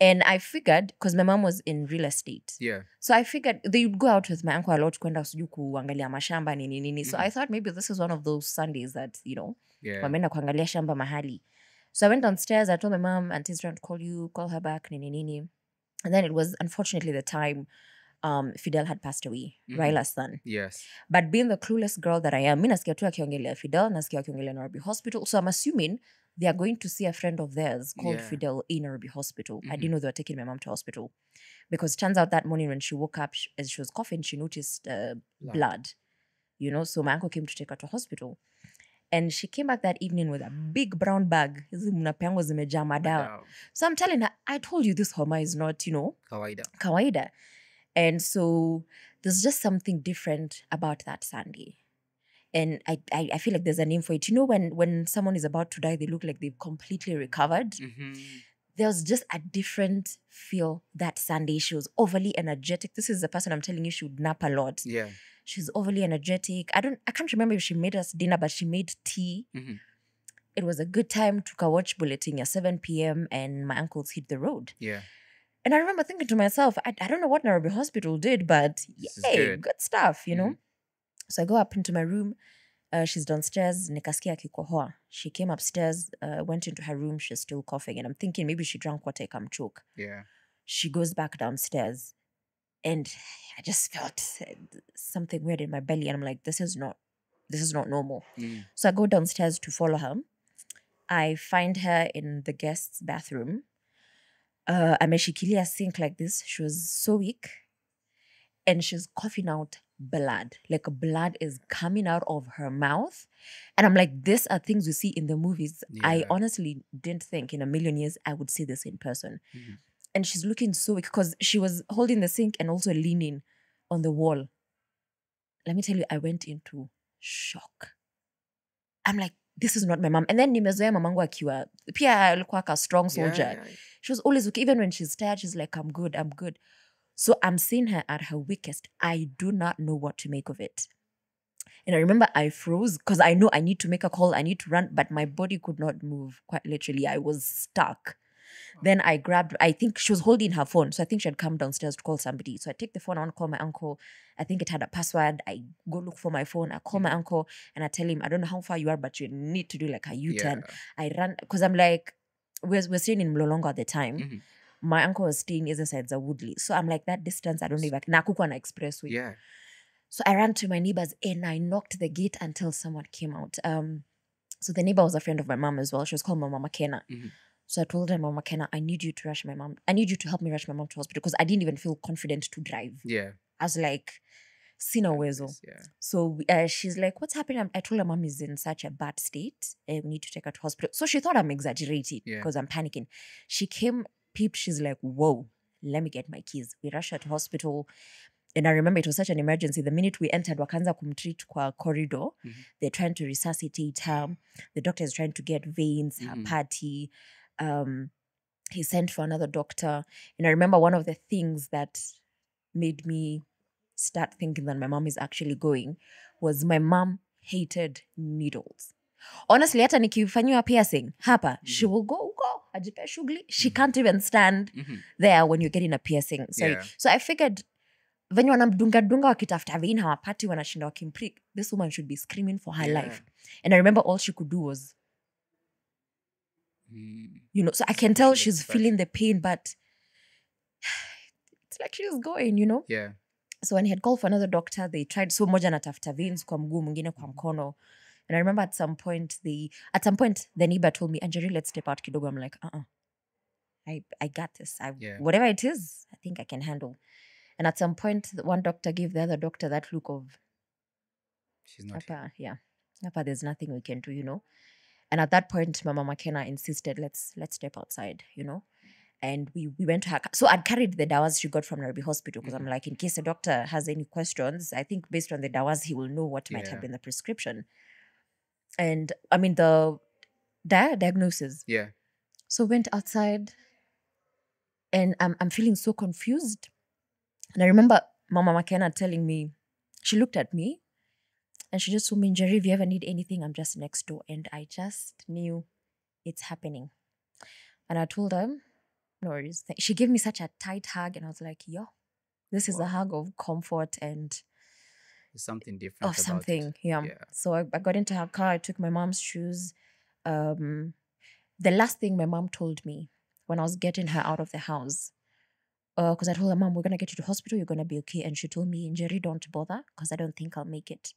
And I figured, because my mom was in real estate.
Yeah.
So I figured they would go out with my uncle a lot kwenda sijui kuangalia mashamba nini. So I thought maybe this is one of those Sundays that, wameenda kuangalia shamba mahali. So I went downstairs. I told my mom, auntie's trying to call you, call her back, nini. And then it was unfortunately the time Fidel had passed away, Raila's son.
Yes.
But being the clueless girl that I am, mi nasikia tu akiongelea Fidel, nasikia akiongelea Nairobi Hospital. So I'm assuming they are going to see a friend of theirs called Fidel in Nairobi Hospital. I didn't know they were taking my mom to hospital. Because it turns out that morning when she woke up, as she was coughing, she noticed blood. So my uncle came to take her to hospital. And she came back that evening with a big brown bag. Hizi mnapeangwa zimejaa madawa. So I'm telling her, I told you this homa is not, kawaida. And so there's just something different about that Sunday. And I feel like there's a name for it. When someone is about to die, they look like they've completely recovered. There's just a different feel that Sunday. She was overly energetic. This is the person I'm telling you, she would nap a lot.
Yeah.
She's overly energetic. I can't remember if she made us dinner, but she made tea. It was a good time. Took a watch bulletin at 7 p.m. and my uncles hit the road.
Yeah.
And I remember thinking to myself, I don't know what Nairobi Hospital did, but yay, good stuff, So I go up into my room. She's downstairs. Nikasikia akikohoa. She came upstairs, went into her room. She's still coughing. And I'm thinking maybe she drank water, choke.
Yeah.
She goes back downstairs. And I just felt something weird in my belly. And I'm like, this is not normal. So I go downstairs to follow her. I find her in the guest's bathroom. Ameshikilia sink like this. She was so weak. And she's coughing out blood. Like blood is coming out of her mouth. And I'm like, these are things we see in the movies. Yeah. I honestly didn't think in a million years I would see this in person. And she's looking so weak because she was holding the sink and also leaning on the wall. Let me tell you, I went into shock. I'm like, this is not my mom. And then nimezoea mamangu akiwa pia alikuwa a strong soldier. Yeah. She was always okay. Even when she's tired, she's like, I'm good. So I'm seeing her at her weakest. I do not know what to make of it. And I remember I froze because I know I need to make a call. I need to run, but my body could not move. Quite literally, I was stuck. Then I grabbed, I think she was holding her phone. So I think she had come downstairs to call somebody. So I take the phone, I want to call my uncle. I think it had a password. I go look for my phone. I call my uncle and I tell him, I don't know how far you are, but you need to do like a U-turn. Yeah. I run, because I'm like, we're staying in Mlolongo at the time. My uncle was staying either sides of Woodley. So I'm like, that distance, I don't even, Nakukwa na expressway.
Yeah.
So I ran to my neighbors and I knocked the gate until someone came out. So the neighbor was a friend of my mom as well. She was called Mama Kenna. So I told her, Mama Kenna, I need you to rush my mom. I need you to help me rush my mom to hospital because I didn't even feel confident to drive.
Yeah.
I was like, sina uwezo. Yeah. So she's like, what's happening? I told her mom is in such a bad state. We need to take her to hospital. So she thought I'm exaggerating because I'm panicking. She came, peeped. She's like, whoa, let me get my keys. We rushed her to hospital. And I remember it was such an emergency. The minute we entered, wakaanza kumtreat kwa corridor. They're trying to resuscitate her. The doctor is trying to get veins, her party. He sent for another doctor. And I remember one of the things that made me start thinking that my mom is actually going was my mom hated needles. Honestly, hata nikifanyiwa piercing hapa, she will go ajipe shughuli. She can't even stand there when you're getting a piercing. Sorry.
Yeah.
So I figured venye wanamdunga wakitafuta vein hawapati wanashinda wakimprick, this woman should be screaming for her life. And I remember all she could do was so I can tell she's feeling the pain, but it's like she's going,
Yeah.
So when he had called for another doctor, they tried so moja anatafuta veins kwa mguu mwingine kwa mkono. And I remember at some point the neighbor told me, Anjali, let's step out kidogo. I'm like, I got this. Whatever it is, I think I can handle. And at some point, one doctor gave the other doctor that look of,
she's not
Appa, yeah. Appa, there's nothing we can do, And at that point, Mama McKenna insisted, let's step outside, And we went to her. So I'd carried the dawas she got from Nairobi Hospital because I'm like, in case the doctor has any questions, I think based on the dawas, he will know what might have been the prescription. And I mean, the diagnosis.
Yeah.
So went outside and I'm feeling so confused. And I remember Mama McKenna telling me, she looked at me and she just told me, Jerry, if you ever need anything, I'm just next door. And I just knew it's happening. And I told her, no worries. She gave me such a tight hug and I was like, yo, this is a hug of comfort and
something different
of something. Yeah. So I got into her car. I took my mom's shoes. The last thing my mom told me when I was getting her out of the house, because I told her, Mom, we're going to get you to hospital. You're going to be okay. And she told me, Jerry, don't bother because I don't think I'll make it.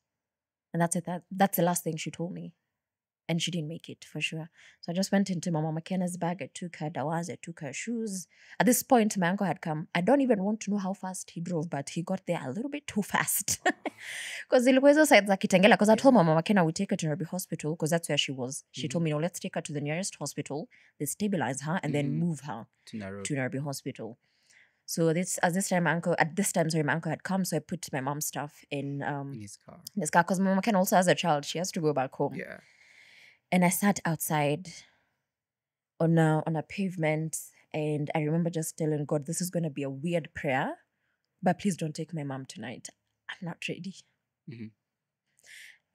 And that's it. That's the last thing she told me. And she didn't make it for sure. So I just went into Mama McKenna's bag. I took her dawas. I took her shoes. At this point, my uncle had come. I don't even want to know how fast he drove, but he got there a little bit too fast. Because ilikuwa hizo sides za Kitengela. Because I told Mama McKenna we take her to Nairobi Hospital because that's where she was. She told me, no, let's take her to the nearest hospital. They stabilize her and then move her to Nairobi Hospital. So at this time, my uncle had come. So I put my mom's stuff in
his car.
Because Mama McKenna also has a child. She has to go back home.
Yeah.
And I sat outside on a pavement, and I remember just telling God, this is going to be a weird prayer, but please don't take my mom tonight. I'm not ready.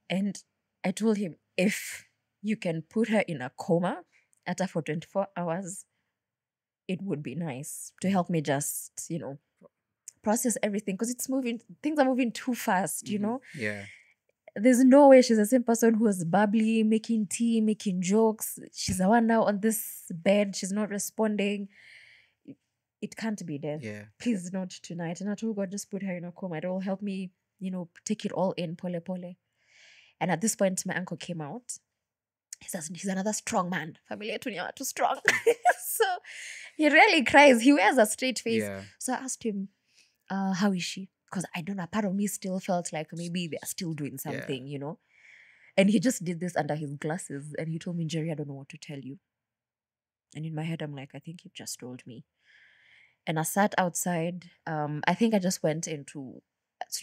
And I told him, if you can put her in a coma at her for 24 hours, it would be nice to help me just, process everything because things are moving too fast,
Yeah.
There's no way she's the same person who was bubbly, making tea, making jokes. She's the one now on this bed. She's not responding. It can't be death.
Yeah.
Please not tonight. And I told God, just put her in a coma. It will help me, take it all in, pole. And at this point, my uncle came out. He's another strong man. Familia yetu too strong. So he rarely cries. He wears a straight face.
Yeah.
So I asked him, how is she? Because I don't know, part of me still felt like maybe they're still doing something, And he just did this under his glasses. And he told me, Jerry, I don't know what to tell you. And in my head, I'm like, I think you've just told me. And I sat outside. I think I just went into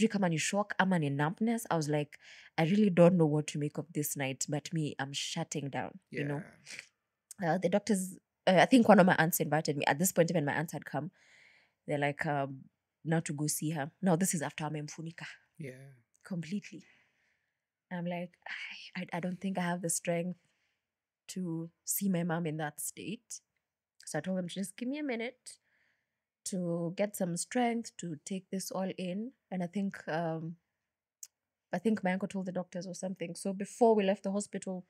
kama ni shock, ama ni numbness. I was like, I really don't know what to make of this night. But me, I'm shutting down, The doctors, I think one of my aunts invited me. At this point, even my aunts had come. They're like, now to go see her. No, this is after amemfunika.
Yeah.
Completely. I'm like, I don't think I have the strength to see my mom in that state. So I told them, just give me a minute to get some strength to take this all in. And I think my uncle told the doctors or something. So before we left the hospital,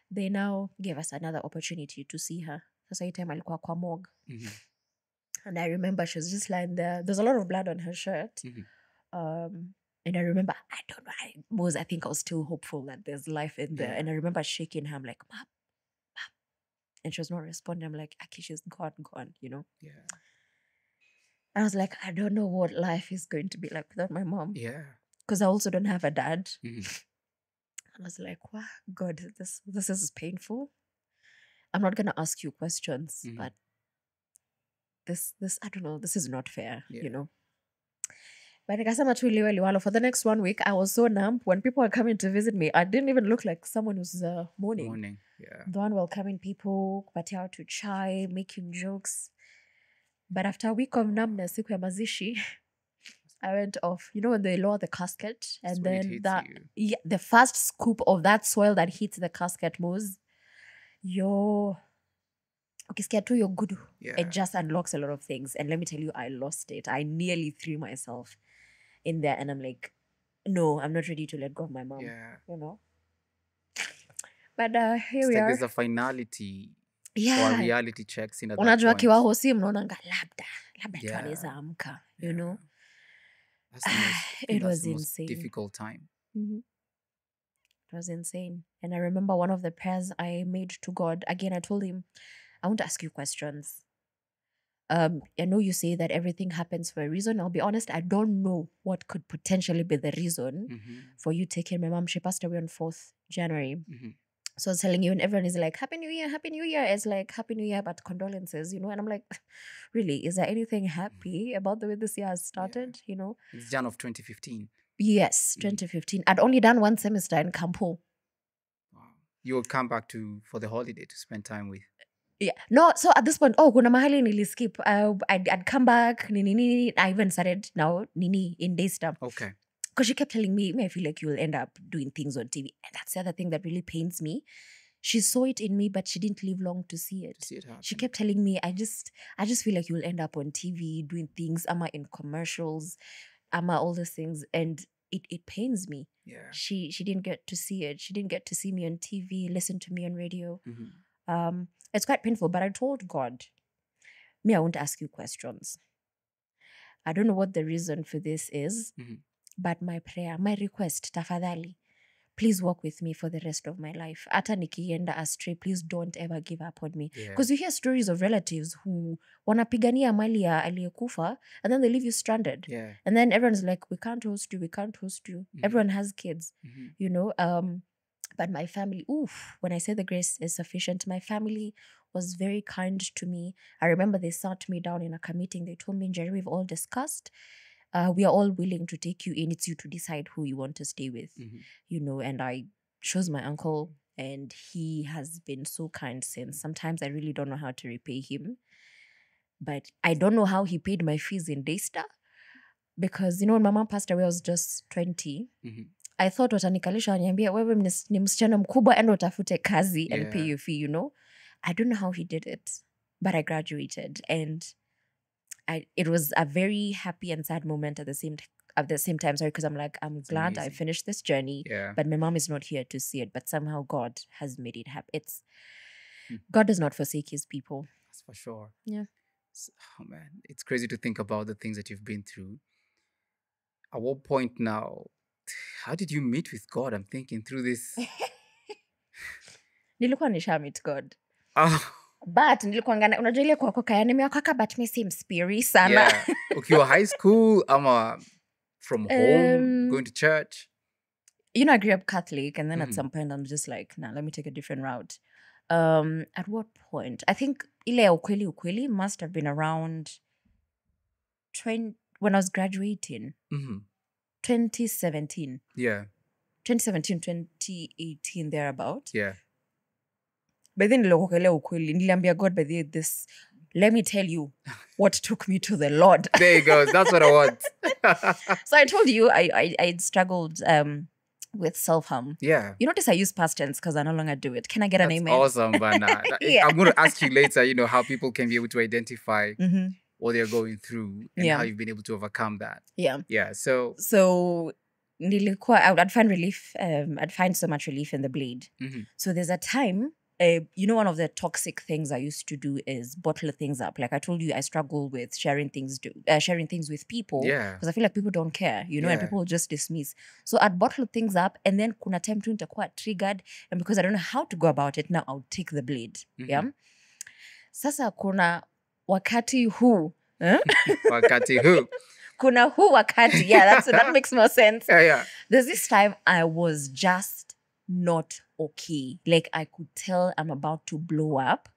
they now gave us another opportunity to see her. So hii time alikuwa kwa morgue. And I remember she was just lying there. There's a lot of blood on her shirt. And I remember, I don't know, I think I was still hopeful that there's life in there. And I remember shaking her. I'm like, Mom. And she was not responding. I'm like, Aki, she's gone,
Yeah.
I was like, I don't know what life is going to be like without my mom.
Yeah.
Because I also don't have a dad. And I was like, wow, God, this is painful. I'm not going to ask you questions, but this I don't know, this is not fair, But nikasema tu liwalo. For the next 1 week, I was so numb. When people were coming to visit me, I didn't even look like someone who's mourning.
Yeah.
The one welcoming people, kupatia watu chai, making jokes. But after a week of numbness, siku ya mazishi, I went off. You know when they lower the casket
That's
and
when it
then
hits you.
yeah, the first scoop of that soil that hits the casket was yo. Ukisikia tu your good.
Yeah.
It just unlocks a lot of things. And let me tell you, I lost it. I nearly threw myself in there, and I'm like, no, I'm not ready to let go of my mom.
Yeah.
You know. But here
It's
we
like
are.
there's a finality or
Yeah.
reality checks in at that
Unajua
point.
kiwa hosi mnaonanga labda tu
Yeah.
anaweza amka, you
Yeah.
know.
That's the most, I think
It
that's
was
the most
insane.
difficult time.
It was insane. And I remember one of the prayers I made to God. Again, I told him, I want to ask you questions. I know you say that everything happens for a reason. I'll be honest, I don't know what could potentially be the reason for you taking my mom. She passed away on 4th January. So I was telling you, and everyone is like, Happy New Year, Happy New Year. It's like, Happy New Year, but condolences, you know? And I'm like, really, is there anything happy about the way this year has started, you know?
It's Jan of 2015.
Yes, 2015. I'd only done one semester in Campo.
Wow. You would come back for the holiday to spend time with.
Yeah. No, so at this point, kuna mahali niliskip. I'd come back. Nini. I even started now, Nini, in Daystar.
Okay.
Because she kept telling me, I feel like you'll end up doing things on TV. And that's the other thing that really pains me. She saw it in me, but she didn't live long to see it. She kept telling me, I just feel like you'll end up on TV doing things. Ama in commercials, ama all those things. And it pains me.
Yeah.
She didn't get to see it. She didn't get to see me on TV, listen to me on radio. It's quite painful, but I told God, I won't ask you questions. I don't know what the reason for this is, but my prayer, my request, tafadhali, please walk with me for the rest of my life. Ata nikienda astray, please don't ever give up on me. Because you hear stories of relatives who wanapigania mali ya aliyekufa, and then they leave you stranded.
Yeah.
And then everyone's like, we can't host you, we can't host you. Everyone has kids, you know. But my family, when I say the grace is sufficient, my family was very kind to me. I remember they sat me down in a meeting. They told me, Jerry, we've all discussed. We are all willing to take you in. It's you to decide who you want to stay with, you know. And I chose my uncle, and he has been so kind since. Sometimes I really don't know how to repay him. But I don't know how he paid my fees in Daystar. Because, you know, when my mom passed away, I was just 20. I thought watanikalisha waniambia wewe ni msichana mkubwa enda utafute kazi and pay your fee, you know. I don't know how he did it, but I graduated, and it was a very happy and sad moment at the same time. Sorry, because I'm like, I'm glad I finished this journey, but my mom is not here to see it. But somehow God has made it happen. God does not forsake his people.
That's for sure.
Yeah.
Oh man, it's crazy to think about the things that you've been through. At what point now, how did you meet with God? I'm thinking through this.
Nilikuwa nisha meet God.
But
nilikuwa unajua ile kuokoka yani nimeokoka but me seem spirit sana.
Yeah. Okay, you were high school, from home, going to church.
You know, I grew up Catholic, and then at some point I'm just like, nah, let me take a different route. At what point? I think ile ukweli must have been around when I was graduating. 2017.
Yeah.
2017, 2018, thereabout.
Yeah.
But then niliambia God, by this, let me tell you what took me to the Lord.
There you go. That's what I want.
So I told you I struggled with self-harm.
Yeah.
You notice I use past tense because I no longer do it. Can I get an amen?
Awesome, Bana.
Yeah.
I'm going to ask you later, you know, how people can be able to identify what they're going through and how you've been able to overcome that.
Yeah.
Yeah. So
I'd find relief. I'd find so much relief in the bleed. So there's a time, you know, one of the toxic things I used to do is bottle things up. Like I told you, I struggle with sharing things with people.
Yeah.
Because I feel like people don't care, you know, and people just dismiss. So I'd bottle things up, and then kuna time tu nitakuwa triggered, and because I don't know how to go about it, now I'll take the blade. Yeah. Sasa kuna wakati huu.
Wakati huu.
Kuna huu wakati. Yeah, that makes more sense.
Yeah.
There's this time I was just not okay. Like I could tell I'm about to blow up.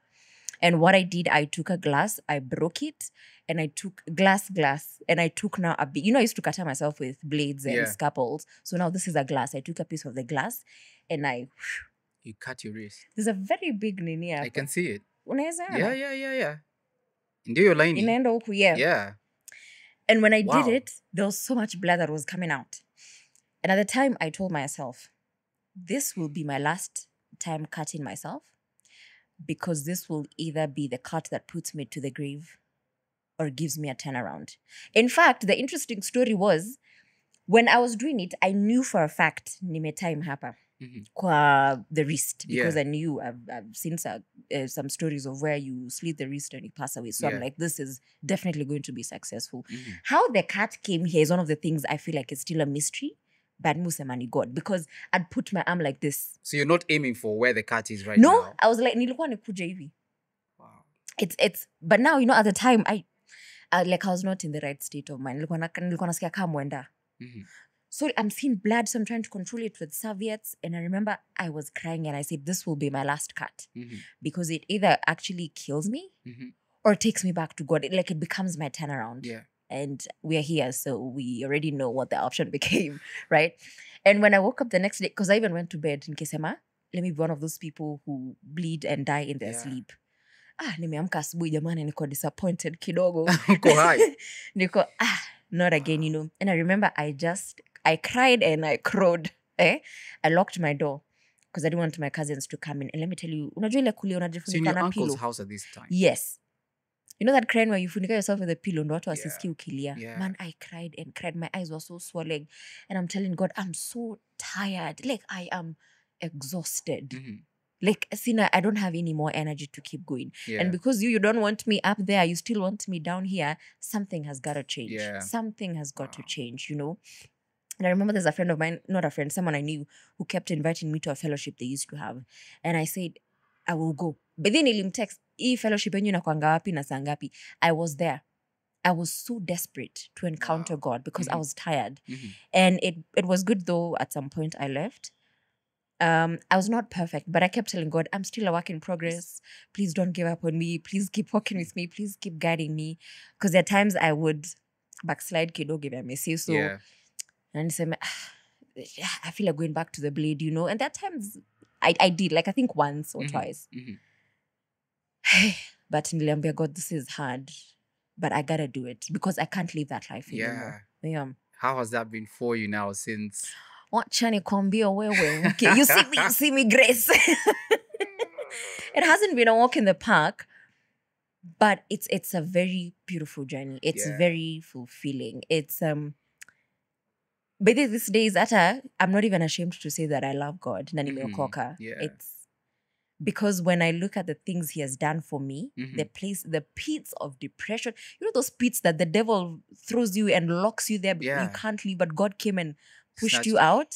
And what I did, I took a glass, I broke it, and I took glass, and I took now a bit. You know, I used to cut myself with blades and scalpels. So now this is a glass. I took a piece of the glass, and
You cut your wrist.
There's a very big nini.
I can see it.
Unaweza?
Yeah. Ndio your line.
Inaenda huku, yeah.
Yeah.
And when I
Wow.
did it, there was so much blood that was coming out. And at the time, I told myself, this will be my last time cutting myself, because this will either be the cut that puts me to the grave or gives me a turnaround. In fact, the interesting story was, when I was doing it, I knew for a fact nime time hapa kwa the wrist, because I knew I've seen some stories of where you slit the wrist and you pass away. So I'm like, this is definitely going to be successful. How the cut came here is one of the things I feel like is still a mystery. But Musemani God, because I'd put my arm like this.
So you're not aiming for where the cut is right now?
No, I was like, nilikuwa nikuja hivi.
Wow.
It's but now, at the time I was not in the right state of mind. Nilikuwa nasikia kama mwenda. So I'm seeing blood, so I'm trying to control it with serviettes. And I remember I was crying and I said, this will be my last cut. Because it either actually kills me or takes me back to God. It becomes my turnaround.
Yeah.
And we're here, so we already know what the option became, right? And when I woke up the next day, because I even went to bed in Kesema, let me be one of those people who bleed and die in their sleep. Nimeamka asubuhi jamani, niko disappointed kidogo.
Uko high.
Niko, not again, And I remember I cried and I crowed. I locked my door because I didn't want my cousins to come in. And let me tell you, unajua ile kulia unajifunika na pillow.
So in your uncle's house at this time?
Yes. You know that crying where you funika yourself with a pillow ndo watu wasisikie ukilia.
Yeah.
Man, I cried and cried. My eyes were so swelling. And I'm telling God, I'm so tired. Like, I am exhausted. Like, Sina, I don't have any more energy to keep going.
Yeah.
And because you don't want me up there, you still want me down here, something has got to change.
Yeah.
Something has got to change, And I remember there's a friend of mine, not a friend, someone I knew, who kept inviting me to a fellowship they used to have. And I said, I will go. But then he'll text, fellowship yenyu inakuanga wapi na saa ngapi? I was there. I was so desperate to encounter God because I was tired. And it was good though. At some point I left. I was not perfect, but I kept telling God, I'm still a work in progress. Please don't give up on me. Please keep walking with me. Please keep guiding me. Because there are times I would backslide kidogo if I may say so.
Yeah.
And say, I feel like going back to the blade, And there are times I did, I think once or twice. But niliambia God, this is hard. But I gotta do it because I can't live that life anymore. Yeah.
How has that been for you now since?
Wacha nikwambie wewe. Okay, you see me, Grace. It hasn't been a walk in the park, but it's a very beautiful journey. It's very fulfilling. It's but these days, I'm not even ashamed to say that I love God. Na nimeokoka. It's because when I look at the things he has done for me, the pits of depression, those pits that the devil throws you and locks you there, you can't leave, but God came and pushed you out.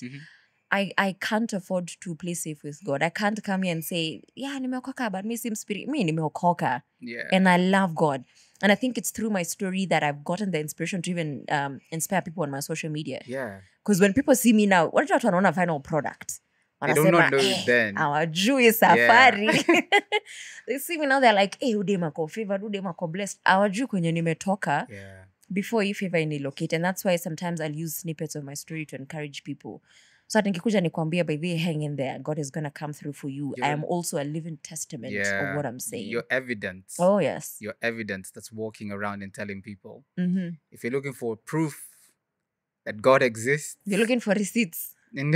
I can't afford to play safe with God. I can't come here and say, nimeokoka, but me seem spirit. Me nimeokoka. And I love God. And I think it's through my story that I've gotten the inspiration to even inspire people on my social media.
Yeah.
Because when people see me now, what do you want to final product?
They do not know it then.
Our Jewish safari. They see me now, they're like, hey, udema ko favored, udema ko blessed. Our Jew kwenye nimetoka before you favor any locate. And that's why sometimes I'll use snippets of my story to encourage people. So nikikuja nikwambia, by the way, hang in there. God is going to come through for you. I am also a living testament of what I'm saying.
Your evidence.
Oh, yes.
Your evidence that's walking around and telling people. If you're looking for proof that God exists.
You're looking for receipts.
That's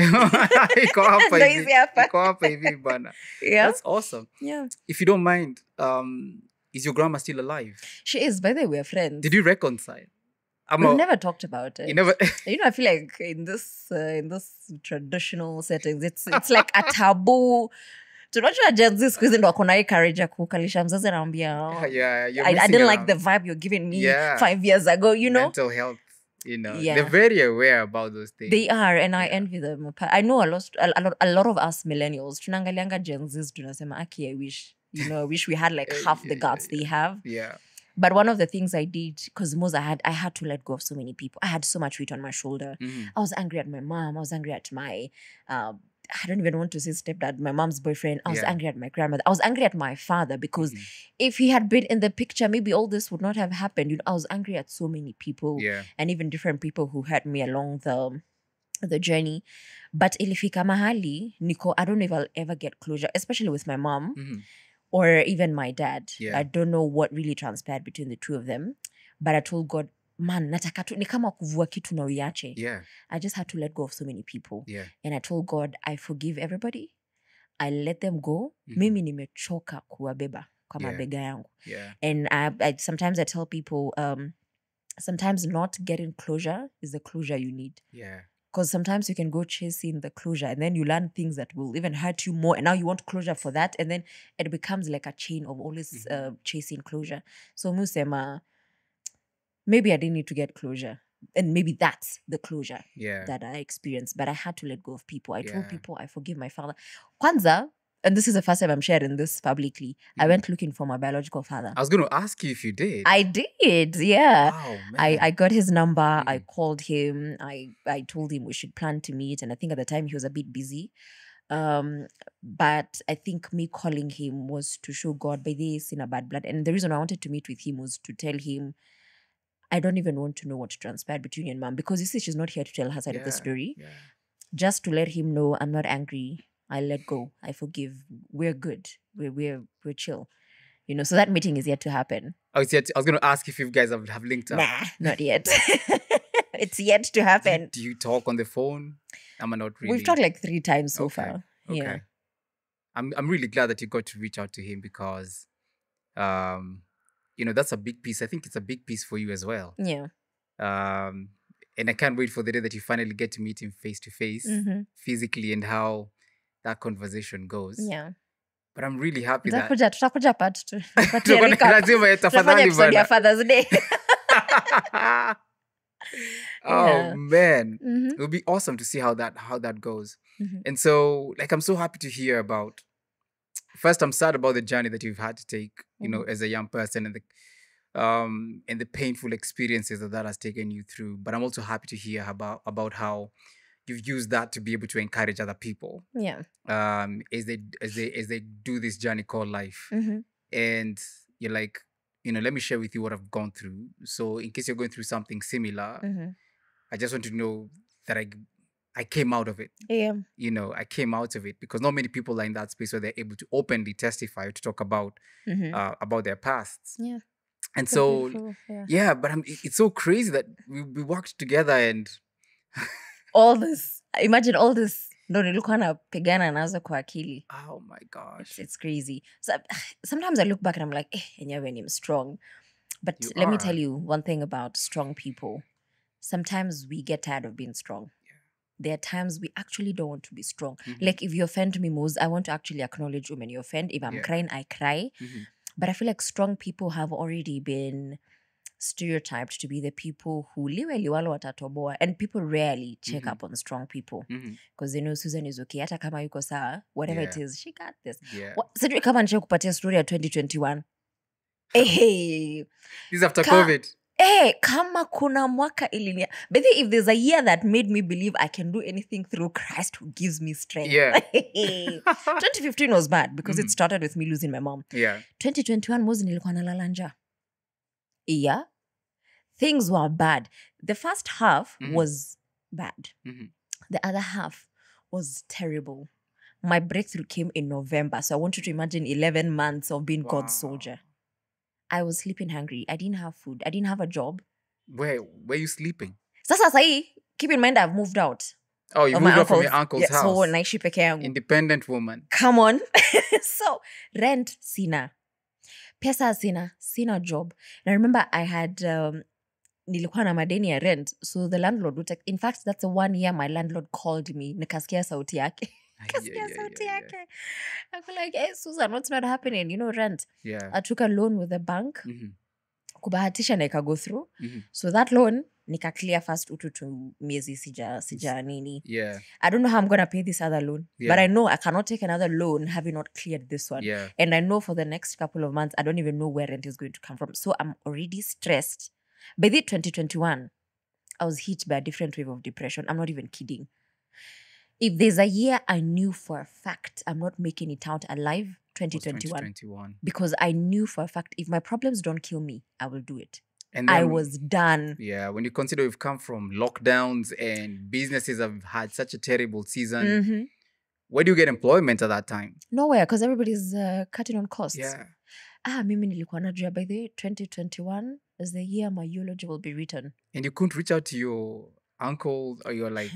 awesome.
Yeah.
If you don't mind, is your grandma still alive?
She is. By the way, we're friends.
Did you reconcile?
We've never talked about it.
You never.
I feel like in this traditional settings, it's like a taboo. Tunajua Gen Z siku hizi ndo wako na hii courage ya kukalisha mzazi anaambia, I didn't like the vibe you're giving me 5 years ago,
Mental health, They're very aware about those things.
They are, and I envy them. I know a lot of us millennials, tunangalianga Gen Zs, tunasema, I wish we had half the guts they have.
Yeah.
But one of the things I did, because I had to let go of so many people. I had so much weight on my shoulder. I was angry at my mom. I was angry at my, I don't even want to say stepdad, my mom's boyfriend. I was angry at my grandmother. I was angry at my father because if he had been in the picture, maybe all this would not have happened. I was angry at so many people and even different people who hurt me along the journey. But ilifika mahali, Nico, I don't know if I'll ever get closure, especially with my mom. Or even my dad. I don't know what really transpired between the two of them. But I told God, man, nataka tu, ni kama kuvua kitu na uiache.
Yeah.
I just had to let go of so many people.
Yeah.
And I told God, I forgive everybody. I let them go. Mimi nimechoka kuwabeba kwa mabega yangu.
Yeah.
And sometimes I tell people, sometimes not getting closure is the closure you need.
Yeah.
Because sometimes you can go chasing the closure and then you learn things that will even hurt you more. And now you want closure for that. And then it becomes like a chain of always chasing closure. So musema, maybe I didn't need to get closure. And maybe that's the closure that I experienced. But I had to let go of people. I told people, I forgive my father. Kwanza, and this is the first time I'm sharing this publicly, I went looking for my biological father.
I was going to ask you if you did.
I did, yeah.
Wow, man.
I got his number. I called him. I told him we should plan to meet. And I think at the time he was a bit busy. But I think me calling him was to show God, by this in a bad blood. And the reason I wanted to meet with him was to tell him, I don't even want to know what transpired between you and mom. Because you see, she's not here to tell her side of the story. Yeah. Just to let him know I'm not angry. I let go. I forgive. We're good. We're chill. You know, so that meeting is yet to happen.
Oh, it's yet. I was going to ask if you guys have linked up.
Nah, not yet. It's yet to happen.
Do you talk on the phone? I'm not really.
We've talked like 3 times so far.
Okay.
Yeah.
I'm really glad that you got to reach out to him because, you know, that's a big piece. I think it's a big piece for you as well.
Yeah.
And I can't wait for the day that you finally get to meet him face to face, physically, and how that conversation goes.
Yeah.
But I'm really happy that...
Tutakuja part 2.
Tafadhali
episode ya Father's Day.
Oh, man. It would be awesome to see how that goes. And so, like, I'm so happy to hear about... First, I'm sad about the journey that you've had to take, you know, as a young person and the painful experiences that has taken you through. But I'm also happy to hear about how you've used that to be able to encourage other people.
Yeah.
As they do this journey called life. And you're like, you know, let me share with you what I've gone through. So in case you're going through something similar, I just want to know that I came out of it.
Yeah.
You know, I came out of it because not many people are in that space where they're able to openly testify, to talk about their pasts.
Yeah.
And so, yeah, but it's so crazy that we worked together and...
all this. Imagine all this. Ndo nilikuwa napigana nazo kwa akili.
Oh my gosh.
It's crazy. So sometimes I look back and I'm like, enyewe I'm strong. But let me tell you one thing about strong people. Sometimes we get tired of being strong. There are times we actually don't want to be strong. Like if you offend me, Mose, I want to actually acknowledge you when you offend. If I'm crying, I cry. But I feel like strong people have already been stereotyped to be the people who liwe liwalo watatoboa, and people rarely check up on strong people because they know Susan is okay, hata kama yuko sawa, whatever it is, she got this. Sijui kama nishe kupatia story ya 2021. Hey,
this is after COVID.
Kama kuna mwaka ilinia. But if there's a year that made me believe I can do anything through Christ who gives me strength. 2015 was bad because it started with me losing my mom. 2021 was nilikuwa nalala njaa. Yeah, things were bad. The first half was bad. The other half was terrible. My breakthrough came in November. So I want you to imagine 11 months of being God's soldier. I was sleeping hungry. I didn't have food. I didn't have a job.
Where were you sleeping?
Sasa sahi, keep in mind I've moved out.
Oh, you moved out from your uncle's house.
So naishi peke yangu.
Independent woman.
Come on. So rent sina. Pesa sina job. And I remember I had nilikuwa na madeni ya rent. So the landlord would in fact, that's the 1 year my landlord called me. Nikasikia sauti yake. I feel like, hey, Susan, what's not happening? You know, rent. I took a loan with the bank. Kubahatisha na ika go through. So that loan, nika clear first ututu miezi sija nini. I don't know how I'm going to pay this other loan. But I know I cannot take another loan having not cleared this one. And I know for the next couple of months, I don't even know where rent is going to come from. So I'm already stressed. By the 2021, I was hit by a different wave of depression. I'm not even kidding. If there's a year I knew for a fact I'm not making it out alive, 2021. Because I knew for a fact if my problems don't kill me, I will do it. And then, I was done.
Yeah, when you consider we've come from lockdowns and businesses have had such a terrible season, where do you get employment at that time?
Nowhere, because everybody's cutting on costs. Mimi nilikuwa najua by the 2021, is the year my eulogy will be written.
And you couldn't reach out to your uncle, or you're like,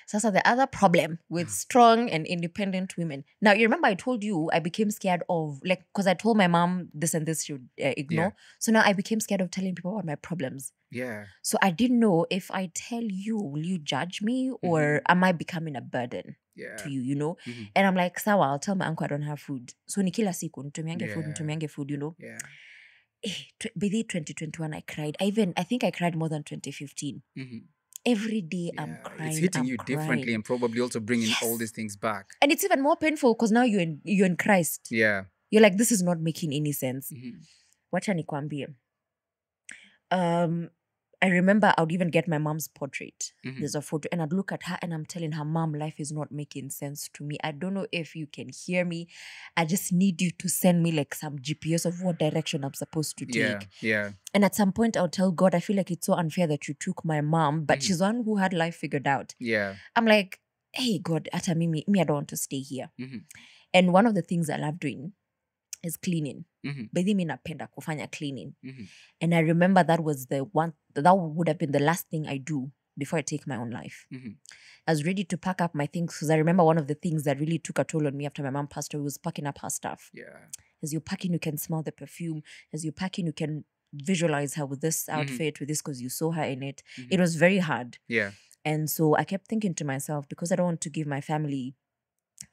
Sasa the other problem with strong and independent women. Now, you remember I told you I became scared of, like, because I told my mom this and this she would ignore.
Yeah.
So now I became scared of telling people about my problems.
yeah.
So I didn't know if I tell you, will you judge me or am I becoming a burden
Yeah.
to you, you know?
Mhm.
And I'm like, sawa, I'll tell my uncle I don't have food. So ni kila siku,
Yeah.
nitumiange food, you know?
Yeah.
By the 2021, I cried. I think I cried more than 2015.
Mhm.
Every day I'm
Yeah.
crying.
It's hitting
I'm
you
crying.
differently and probably also bringing all
Yes.
these things back.
And it's even more painful because now you're in Christ.
Yeah.
You're like, this is not making any sense.
Mhm.
Wacha nikwambie. I remember I would even get my mom's portrait.
Mhm.
There's a photo and I'd look at her and I'm telling her, Mom, life is not making sense to me. I don't know if you can hear me. I just need you to send me like some GPS of what direction I'm supposed to take.
Yeah. Yeah.
And at some point I'll tell God, I feel like it's so unfair that you took my mom, but she's the one who had life figured out.
Yeah.
I'm like, hey God, ata me I don't want to stay here.
Mhm.
And one of the things I love doing is cleaning.
Mhm.
Bedhi mi napenda kufanya cleaning.
Mhm.
And I remember that was that would have been the last thing I do before I take my own life.
Mhm.
I was ready to pack up my things because I remember one of the things that really took a toll on me after my mom passed away was packing up her stuff.
Yeah.
As you're packing, you can smell the perfume. As you're packing, you can visualize her with this outfit, with this, because you saw her in it. It was very hard.
Yeah.
And so I kept thinking to myself, because I don't want to give my family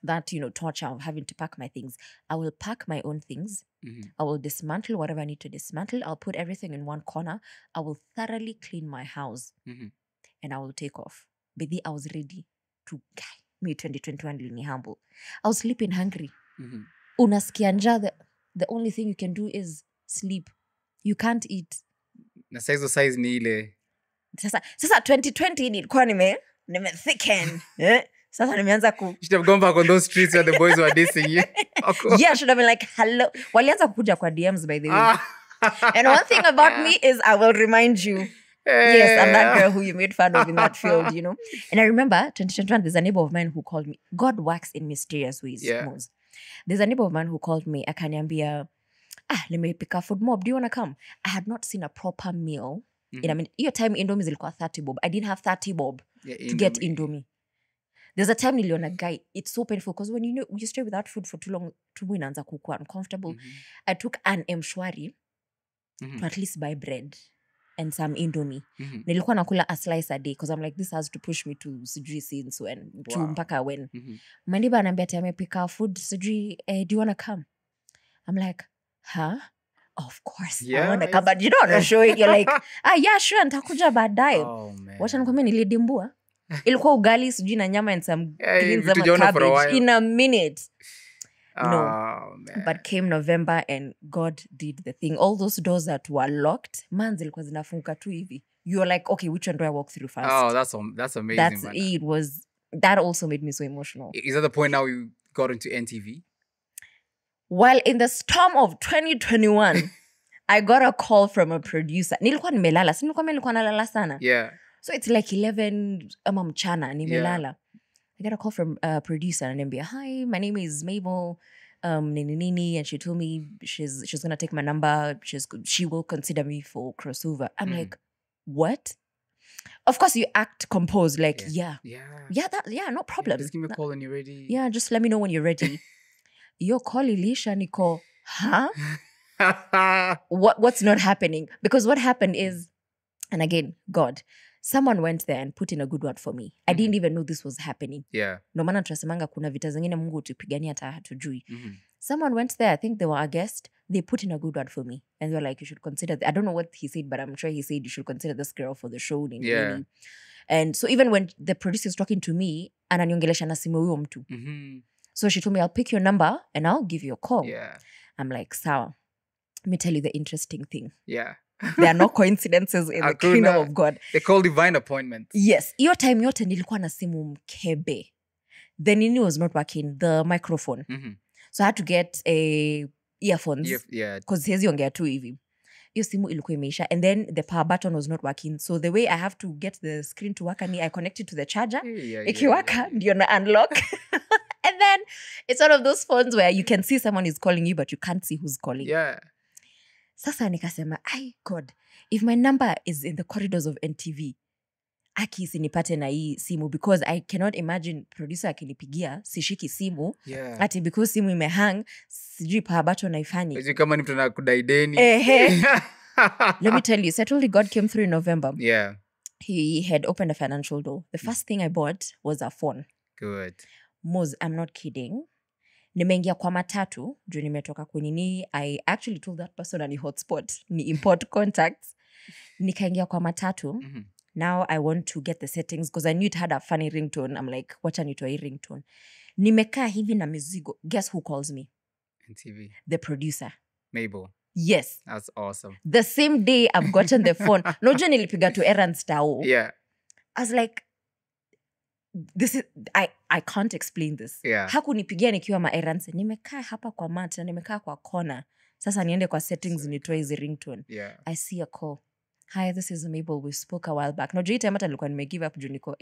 that, torture of having to pack my things, I will pack my own things.
Mhm.
I will dismantle whatever I need to dismantle. I'll put everything in one corner. I will thoroughly clean my house
Mhm.
and I will take off. But I was ready to me 2021 lini humble. I was sleeping hungry.
Mhm.
Unasikia njaa, the only thing you can do is sleep. You can't eat.
Na size ni ile.
Sasa 2020 nilikuwa thicken. Sasa nimeanza ku
You should have gone back on those streets where the boys were dissing you.
Yeah, I should have been like, hello. Walianza kukuja kwa DMs, by the way. And one thing about me is I will remind you. Yes, I'm that girl who you made fun of in that field, And I remember 2021, there's a neighbor of mine who called me. God works in mysterious ways.
Yeah.
Mose. There's a neighbor of mine who called me. Akaniambia, nimepika food mob. Do you want to come? I had not seen a proper meal. Your time Indomie zilikuwa 30 bob. I didn't have 30 bob to get Indomie. There's a time niliona guy, it's so painful because when you stay without food for too long, tumbo inaanza kukua uncomfortable. I took an mshwari to at least buy bread and some Indomie. Nilikuwa nakula a slice a day because I'm like, this has to push me to sijui since when, to mpaka when. My neighbor anambia ati amepika food sijui, do you want to come? I'm like, huh? Of course, I want to come, but you don't want to show it. You're like, yeah, sure, nitakuja baadaye.
Oh, man.
Wacha nikwambie nilidimbua. Ilikuwa ugali sijui na nyama and some greens and cabbage in a minute.
Oh, man.
But came November and God did the thing. All those doors that were locked, man, zilikuwa zinafunguka tu hivi. You're like, okay, which one do I walk through first?
Oh, that's amazing.
That also made me so emotional.
Is that the point now you got into NTV?
While in the storm of 2021, I got a call from a producer. Nilikuwa nimelala. Nilikuwa nalala sana.
Yeah.
So it's like 11 mchana, nimelala. I got a call from a producer and I'm like, hi, my name is Mabel, nini, and she told me she's gonna take my number. She will consider me for crossover. I'm like, what? Of course, you act composed, like, yeah, no problem.
Just give me a call when you're ready.
Yeah, just let me know when you're ready. Your call, Elisha, Nico, huh? What's not happening? Because what happened is, and again, God, someone went there and put in a good word for me. I didn't even know this was happening.
Yeah.
No maana tunasemanga kuna vita zingine Mungu utupigania hata hatujui. Someone went there, I think they were a guest. They put in a good word for me. And they were like, you should consider, I don't know what he said, but I'm sure he said you should consider this girl for the show.
Yeah.
And so even when the producer is talking to me, ananiongelesha na simu huyo mtu. So she told me, I'll pick your number and I'll give you a call.
Yeah.
I'm like, sawa. Let me tell you the interesting thing.
Yeah.
There are no coincidences in the kingdom of God.
They call divine appointments.
Yes. Iyo time yote nilikuwa na simu mkebe. The nini was not working, the microphone. So I had to get earphones.
Yeah.
Because siwezi ongea tu hivi. Iyo simu ilikuwa imeisha. And then the power button was not working. So the way I have to get the screen to work, I connect it to the charger. Ikiwaka, ndio na unlock. And then it's one of those phones where you can see someone is calling you, but you can't see who's calling.
Yeah.
Sasa nikasema, ay God. if my number is in the corridors of NTV, aki sinipate na hii simu, because I cannot imagine producer akinipigia sishiki simu ati because simu imehang, sijui pahabato naifanyi.
Kama ni mtu anakudai deni.
Let me tell you, so I told you God came through in November.
Yeah.
He had opened a financial door. The first thing I bought was a phone.
Good.
Moz, I'm not kidding. Nimeingia kwa matatu, juu nimetoka kunini. I actually told that person ani hotspot, ni import contacts. Nikaingia kwa matatu. Now I want to get the settings because I knew it had a funny ringtone. I'm like, wacha nitoe ringtone. Nimekaa hivi na mizigo. Guess who calls me?
NTV.
The producer.
Mabel.
Yes.
That's awesome.
The same day I've gotten the phone. Noja nilipiga to errands tao.
Yeah.
I was like, this is, I can't explain this.
Yeah.
Hakunipigia nikiwa ma errands. Nimekaa hapa kwa mat na nimekaa kwa corner. Sasa niende kwa settings nitoe hizi ringtone.
Yeah.
I see a call. Hi, this is Mabel. We spoke a while back. No, juu time hata nilikuwa nimegive up juu niko,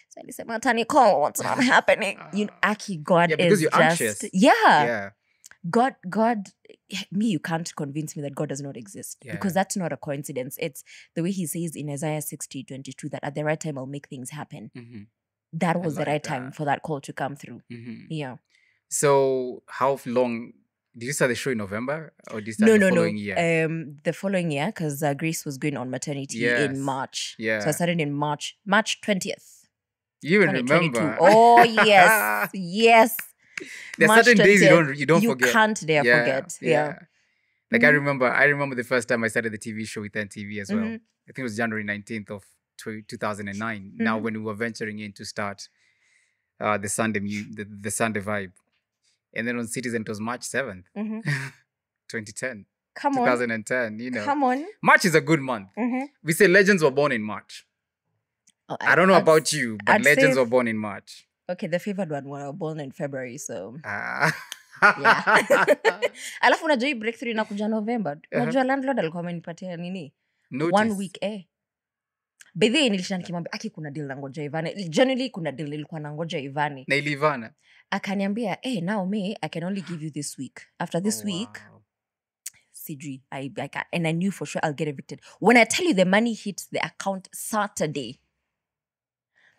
so alisema tani call, what's not happening? You know, Aki, God is
because you're
just
anxious.
Yeah. God, me, you can't convince me that God does not exist.
Yeah.
Because that's not a coincidence. It's the way he says in Isaiah 60:22 that at the right time I'll make things happen. That was the right time for that call to come through. Yeah.
So how long did you start the show in November, or did you start the following year?
The following year, because Grace was going on maternity in March.
Yeah.
So I started in March 20th.
You even remember?
Oh yes, yes.
There are certain days you don't forget.
You can't dare forget. Yeah.
Like I remember the first time I started the TV show with NTV as well. I think it was January 19th of 2009. Now when we were venturing in to start the Sunday vibe. And then on Citizen, it was March 7th, 2010.
Come on.
2010, you know.
Come on.
March is a good month. We say legends were born in March. Oh, I don't know about you, but legends were born in March.
Okay, the favored one were born in February, so...
Yeah.
Alafu unajua hii breakthrough inakuja November. Unajua landlord alikuwa amenipatia nini?
Notice.
1 week, Bedhi nilisha nikimwambia, aki kuna deal na ngoja Ivane. Generally kuna deal nilikuwa na ngoja Ivane.
Na ilivana.
Akaniambia, now me, I can only give you this week. After this week, sijui, I can't. And I knew for sure I'll get evicted. When I tell you the money hit the account Saturday.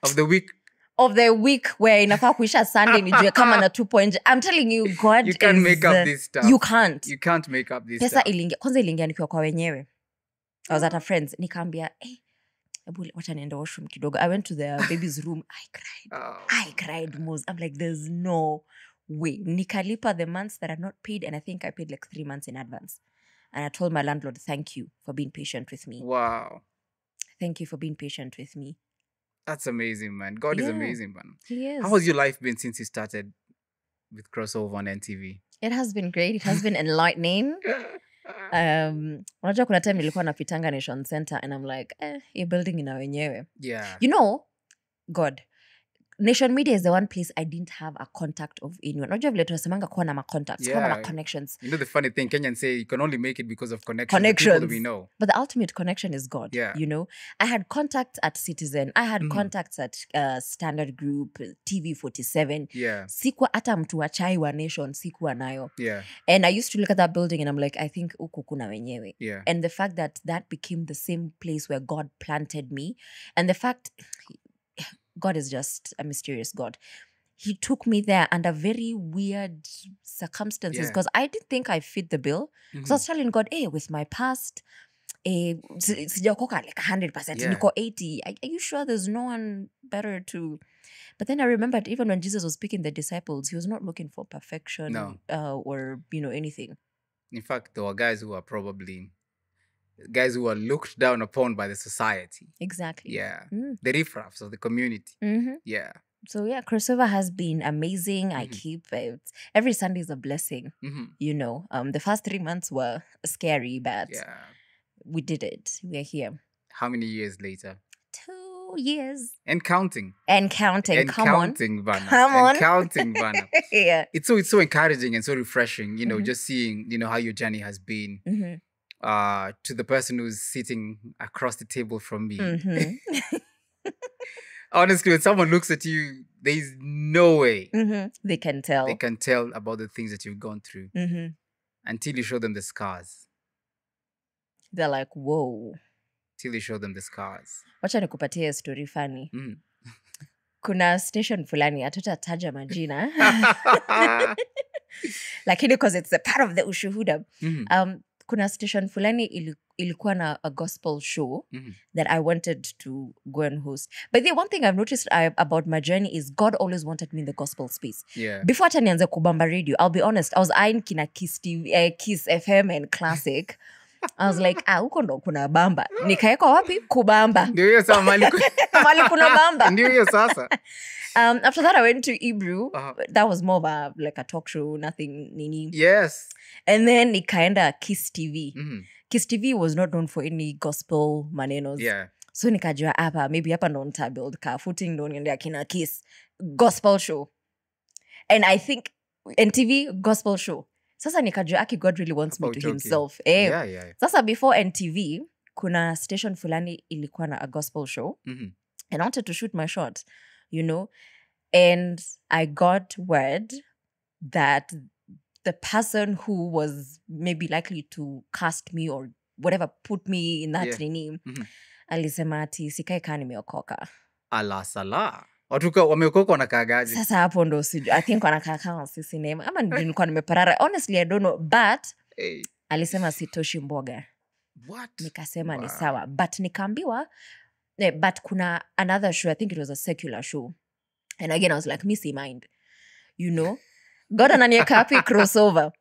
Of the week?
Of the week where inafaa kuisha Sunday nijue kama na 2 point. I'm telling you, God
you can't make up this stuff.
You can't.
You can't make up this
Pesa
stuff.
kwanza iliingia nikiwa kwa wenyewe. I was at a friend's. Nikaambia, wacha niende washroom kidogo. I went to the baby's room. I cried most. I'm like, there's no way. Nikalipa the months that are not paid, and I think I paid like 3 months in advance. And I told my landlord, thank you for being patient with me.
Wow.
Thank you for being patient with me.
That's amazing, man. God is amazing, man.
He is.
How has your life been since you started with Crossover on NTV?
It has been great. It has been enlightening. Unajua kuna time nilikuwa napitanga Nation Center and I'm like, you're building ina wenyewe.
Yeah.
You know, God, Nation Media is the one place I didn't have a contact of anyone. Unajua vile tunasemanga kuwa na contacts, kuwa na connections.
You know the funny thing, Kenyans say you can only make it because of connections. People that we know.
But the ultimate connection is God.
Yeah.
You know, I had contacts at Citizen. I had contacts at Standard Group, TV 47.
Yeah.
Sikuwa hata mtu wa chai wa Nation, sikuwa nayo.
Yeah.
And I used to look at that building and I'm like, I think huku kuna wenyewe.
Yeah.
And the fact that became the same place where God planted me. And the fact... God is just a mysterious God. He took me there under very weird circumstances because I didn't think I fit the bill. Because I was telling God, with my past, sijaokoka like 100%. Niko 80. Are you sure there's no one better to... But then I remembered even when Jesus was picking the disciples, he was not looking for perfection or, anything. In
fact, there were guys who are looked down upon by the society.
Exactly.
Yeah. The riffraffs of the community. Yeah.
So Crossover has been amazing. I keep it. Every Sunday is a blessing. You know, the first 3 months were scary, but we did it. We're here.
How many years later?
2 years.
And counting.
And counting. Come on.
Bana.
Come on.
And counting, Bana.
Yeah.
It's so encouraging and so refreshing, you know, just seeing, how your journey has been. To the person who's sitting across the table from me. Honestly, when someone looks at you, there's no way
they can tell.
They can tell about the things that you've gone through until you show them the scars.
they're like, whoa.
Till you show them the scars.
Wacha nikupatie story funny.
Mm.
Kuna station fulani, hatutataja majina. Lakini because it's a part of the ushuhuda. Kuna station fulani ilikuwa na a gospel show that I wanted to go and host. But the one thing I've noticed about my journey is God always wanted me in the gospel space.
Yeah.
Before hata nianze kubamba radio, I'll be honest, I was eyeing kina Kiss FM and Classic. I was like, huko ndo kuna bamba. Nikaekwa wapi? Kubamba.
Ndio hiyo sasa mali
kuna bamba.
Ndio hiyo sasa.
After that, I went to Hebrew. That was more of like a talk show, nothing nini.
Yes.
And then nikaenda Kiss TV. Kiss TV was not known for any gospel manenos.
Yeah.
So nikajua hapa, maybe hapa ndo nitabuild ka footing ndo niende kina Kiss gospel show. And I think NTV gospel show. Sasa nikajua God really wants me to himself.
Yeah.
Sasa before NTV, kuna station fulani ilikuwa na a gospel show. And I wanted to shoot my shot, you know. And I got word that the person who was maybe likely to cast me or whatever, put me in that name, alisema ati sikai kaa nimeokoka.
Ala sala. Watuka wameokoka wanakaagaje?
Sasa hapo ndo I think wanakaa kama sisi name. Ama nilikuwa nimeparara. Honestly, I don't know. But alisema sitoshi mboga.
What?
Nikasema ni sawa. But nikaambiwa, but kuna another show, I think it was a secular show. And again, I was like, missy mind. You know? God ananieka hapi crossover.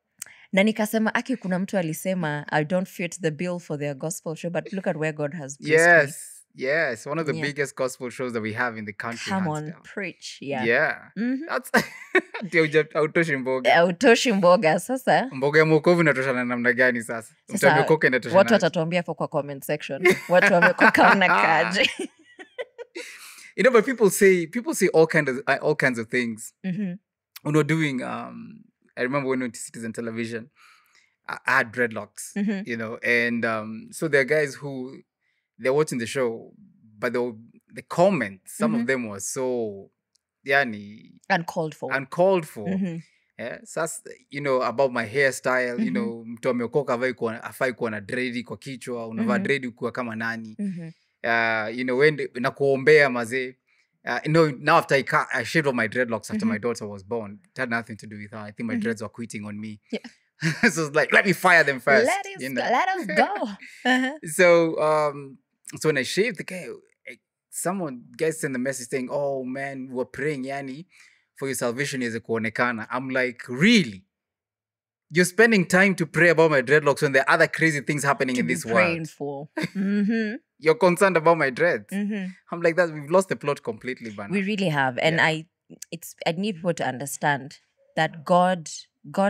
Na nikasema, kuna mtu alisema, I don't fit the bill for their gospel show, but look at where God has placed me.
Yes, one of the biggest gospel shows that we have in the country.
Come on, preach.
Yeah. That's autoshi mboga.
Autoshi mboga sasa.
Mboga ya mwokovu inatoshana namna gani sasa? Mtamekoka inatoshana.
Watu watatuambia hapo kwa comment section. Watu wamekoka unakaje.
You know, but people say all kinds of things. When we're doing I remember when we went to Citizen Television, I had dreadlocks, you know, and so there are guys who they're watching the show, but the comments, some of them were so
uncalled for.
Yeah, so you know, about my hairstyle, you know, mtu ameokoka afai kuwa na dread kwa kichwa, unavaa dread ukiwa kama nani. You know, when nakuombea mazee. You know, now after I shaved off my dreadlocks after my daughter was born, it had nothing to do with her. I think my dreads were quitting on me. Yeah. So it's like, let me fire them first.
Let us go.
So when I shaved the guy, someone gets in the message saying, oh man, we're praying, Yani, for your salvation as a kuonekana. I'm like, really? You're spending time to pray about my dreadlocks when there are other crazy things happening in this world.
Praying for.
You're concerned about my dreads. I'm like, we've lost the plot completely, Bana.
We really have. And I need people to understand that God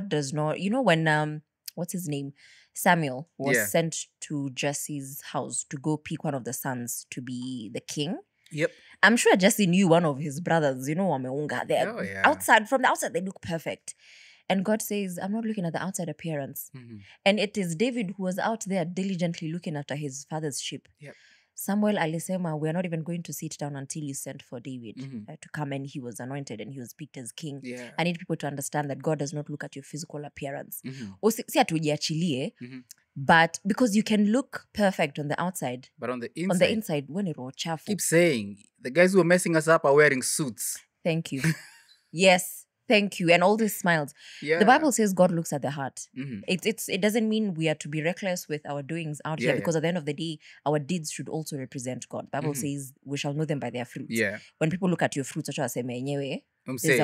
does not, you know, when what's his name? Samuel was sent to Jesse's house to go pick one of the sons to be the king.
Yep.
I'm sure Jesse knew one of his brothers, you know, wameunga. From the outside, they look perfect. And God says, I'm not looking at the outside appearance. And it is David who was out there diligently looking after his father's sheep.
Yep.
Samuel alisema, we're not even going to sit down until you sent for David to come, and he was anointed and he was picked as king.
Yeah.
I need people to understand that God does not look at your physical appearance. Si atujiachilie, but because you can look perfect on the outside.
But on the inside,
when it was chafu.
Keep saying, the guys who are messing us up are wearing suits.
Thank you. Yes. Thank you. And all these smiles. Yeah. The Bible says God looks at the heart. It doesn't mean we are to be reckless with our doings out here, because at the end of the day, our deeds should also represent God. The Bible says we shall know them by their fruits.
Yeah.
When people look at your fruits, there's a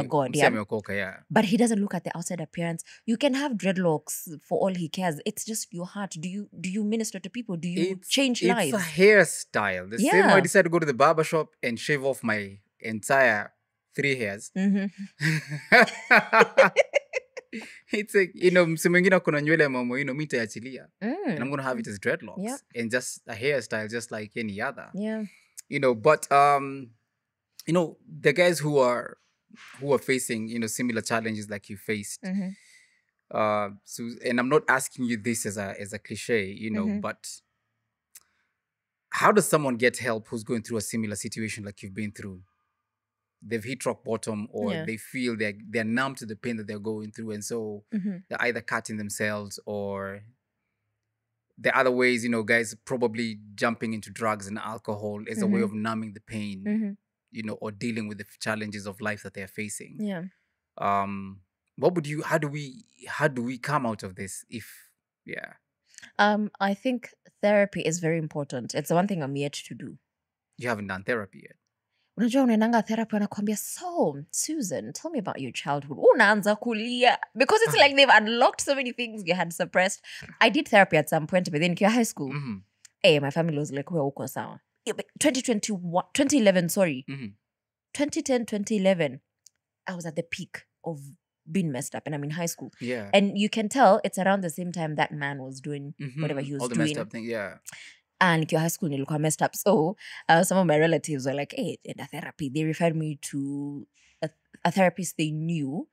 God. Yeah. But he doesn't look at the outside appearance. You can have dreadlocks for all he cares. It's just your heart. Do you minister to people? Do you change lives?
It's a hairstyle. The same way I decided to go to the barber shop and shave off my entire 3 hairs. It's like, you know, msemo mwingine kuna nywele ya mamo, you know, mitaachilia. And I'm going to have it as dreadlocks. And just a hairstyle just like any other. Yeah. You know, but you know, the guys who are facing, you know, similar challenges like you faced. So, and I'm not asking you this as a cliche, you know, but how does someone get help who's going through a similar situation like you've been through? They've hit rock bottom, or they feel they're numb to the pain that they're going through, and so they're either cutting themselves or There are other ways, guys probably jumping into drugs and alcohol as a way of numbing the pain, or dealing with the challenges of life that they're facing.
Yeah.
What would you? How do we come out of this? Yeah.
I think therapy is very important. It's the one thing I'm yet to do.
You haven't done therapy yet.
Unajua unaendanga therapy wanakwambia, so Susan, tell me about your childhood. Unaanza kulia because it's like they've unlocked so many things you had suppressed. I did therapy at some point, but then in high school, my family was like, we're uko sawa. 2011, sorry. 2010, 2011, I was at the peak of being messed up, and I'm in high school.
Yeah.
And you can tell it's around the same time that man was doing whatever he was
all the
doing.
messed up thing, yeah.
And in high school, nilikuwa messed up. So some of my relatives were like, hey, in a therapy. They referred me to a therapist they knew.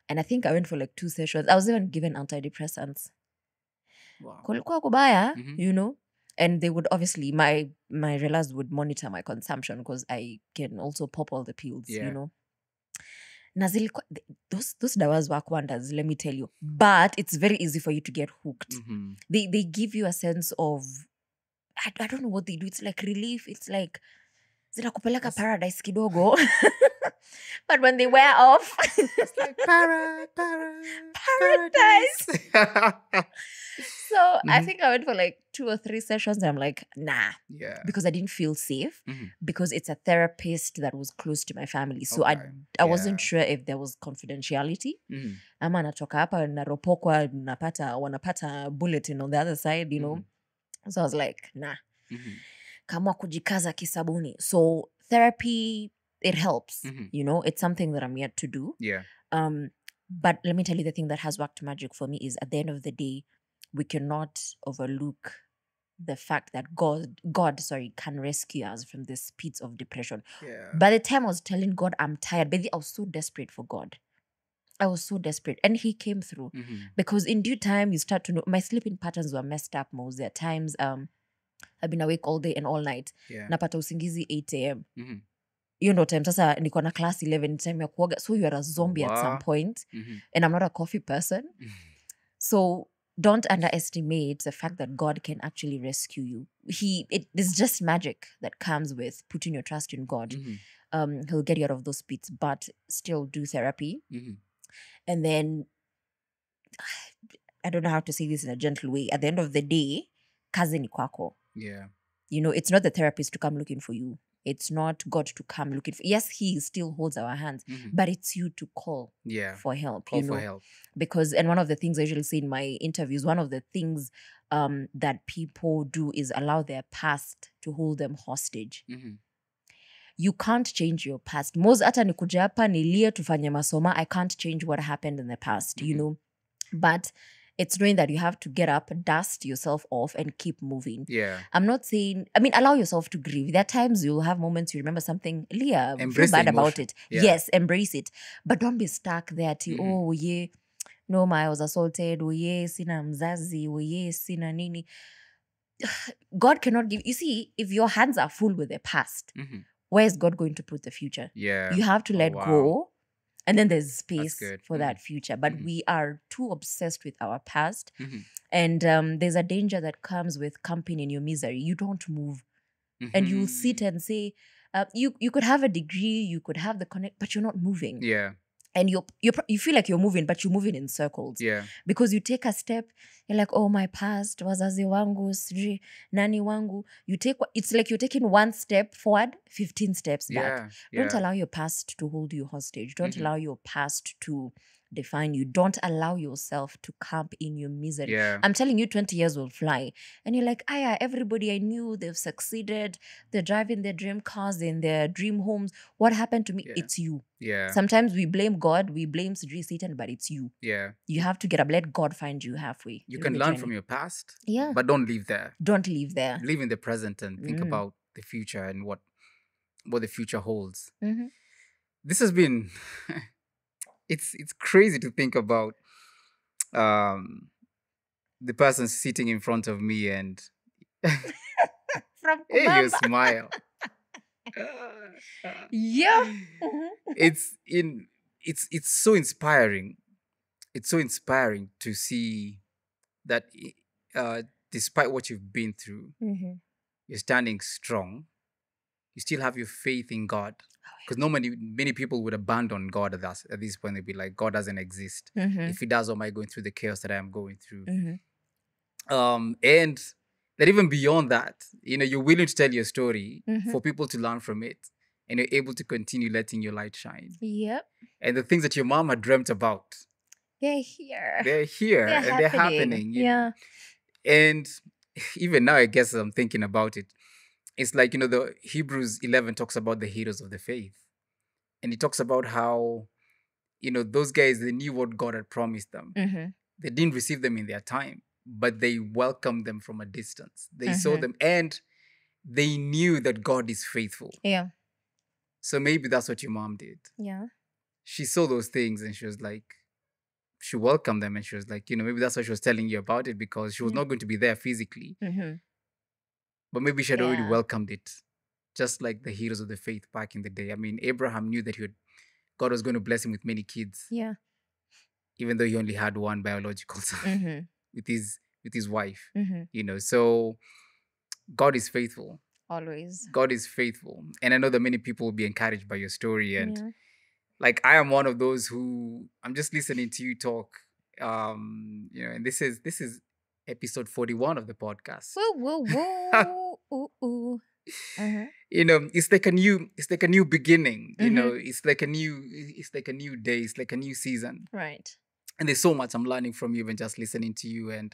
And I think I went for like 2 sessions. I was even given antidepressants.
Wow.
Kulikuwa kubaya, And they would obviously, my relatives would monitor my consumption because I can also pop all the pills, Na zilikuwa, those dawas work wonders, let me tell you. But it's very easy for you to get hooked. They give you a sense of, I don't know what they do. It's like relief. It's like zinakupeleka paradise kidogo. But when they wear off,
it's like
paradise. So I think I went for like 2 or 3 sessions and I'm like, nah.
Yeah.
Because I didn't feel safe. Because it's a therapist that was close to my family. So I wasn't sure if there was confidentiality. Ama natoka hapa naropokwa wanapata bulletin on the other side, So I was like, nah. Kama kujikaza kisabuni. So therapy, it helps. It's something that I'm yet to do.
Yeah.
But let me tell you, the thing that has worked magic for me is at the end of the day, we cannot overlook the fact that God, can rescue us from this pits of depression.
Yeah.
By the time I was telling God I'm tired, baby, I was so desperate for God. I was so desperate. And he came through. Because in due time, you start to know, my sleeping patterns were messed up most. There are times I've been awake all day and all night.
Yeah.
Napata usingizi 8 a.m. Time sasa niko na class 11, time ya kuoga. So you are a zombie at some point. And I'm not a coffee person. So don't underestimate the fact that God can actually rescue you. It is just magic that comes with putting your trust in God. He'll get you out of those pits, but still do therapy. And then, I don't know how to say this in a gentle way. At the end of the day, kazi ni kwako.
Yeah.
It's not the therapist to come looking for you. It's not God to come looking for. Yes, he still holds our hands, but it's you to call for help.
Call for help.
Because, and one of the things I usually say in my interviews, one of the things that people do is allow their past to hold them hostage. You can't change your past. Most hata nikuja hapa nilie tufanye masoma, I can't change what happened in the past, But it's knowing that you have to get up, dust yourself off, and keep moving.
Yeah.
I'm not saying, allow yourself to grieve. There are times you'll have moments you remember something, Leah,
embrace
feel bad
the emotion.
about it.
Yeah.
Yes, embrace it. But don't be stuck there. Oh, yeah, no, I was assaulted. Oh, yeah, sina mzazi. Oh, yeah, sina nini. God cannot give. You see, if your hands are full with the past, where is God going to put the future?
Yeah.
You have to let go. And then there's space for that future. But we are too obsessed with our past. And there's a danger that comes with camping in your misery. You don't move. And you sit and say, you could have a degree, you could have the connect, but you're not moving.
Yeah.
And you feel like you're moving, but you're moving in circles.
Yeah.
Because you take a step, you're like, oh, my past, wazazi wangu, sijui, nani wangu. It's like you're taking 1 step forward, 15 steps back. Don't allow your past to hold you hostage. Don't allow your past to define you. Don't allow yourself to camp in your misery.
Yeah.
I'm telling you, 20 years will fly. And you're like, everybody I knew, they've succeeded. They're driving their dream cars in their dream homes. What happened to me? It's you.
Yeah.
Sometimes we blame God, we blame Satan, but it's you.
Yeah.
You have to get up. Let God find you halfway.
You can learn from your past.
Yeah.
But don't live there.
Don't live there.
Live in the present and think about the future and what the future holds. This has been it's crazy to think about the person sitting in front of me and
from
hey, you smile.
Yeah.
It's so inspiring. It's so inspiring to see that despite what you've been through, you're standing strong. You still have your faith in God. Because normally, many people would abandon God at this point. They'd be like, God doesn't exist. If He does, why am I going through the chaos that I am going through? And that even beyond that, you're willing to tell your story for people to learn from it. And you're able to continue letting your light shine.
Yep.
And the things that your mom had dreamt about,
they're here.
They're here and they're happening.
Yeah.
And even now, I guess I'm thinking about it. It's like, the Hebrews 11 talks about the heroes of the faith. And it talks about how, those guys, they knew what God had promised them. They didn't receive them in their time, but they welcomed them from a distance. They saw them and they knew that God is faithful.
Yeah.
So maybe that's what your mom did.
Yeah.
She saw those things and she was like, she welcomed them and she was like, maybe that's why she was telling you about it, because she was not going to be there physically. But maybe she had already welcomed it, just like the heroes of the faith back in the day. I mean, Abraham knew that God was going to bless him with many kids.
Yeah.
Even though he only had one biological son with his wife. So God is faithful.
Always.
God is faithful. And I know that many people will be encouraged by your story. And like, I am one of those who, I'm just listening to you talk. And this is episode 41 of the podcast.
Woo, woo, woo. Ooh, ooh.
It's like a new beginning. It's like a new day. It's like a new season.
Right.
And there's so much I'm learning from you even just listening to you. And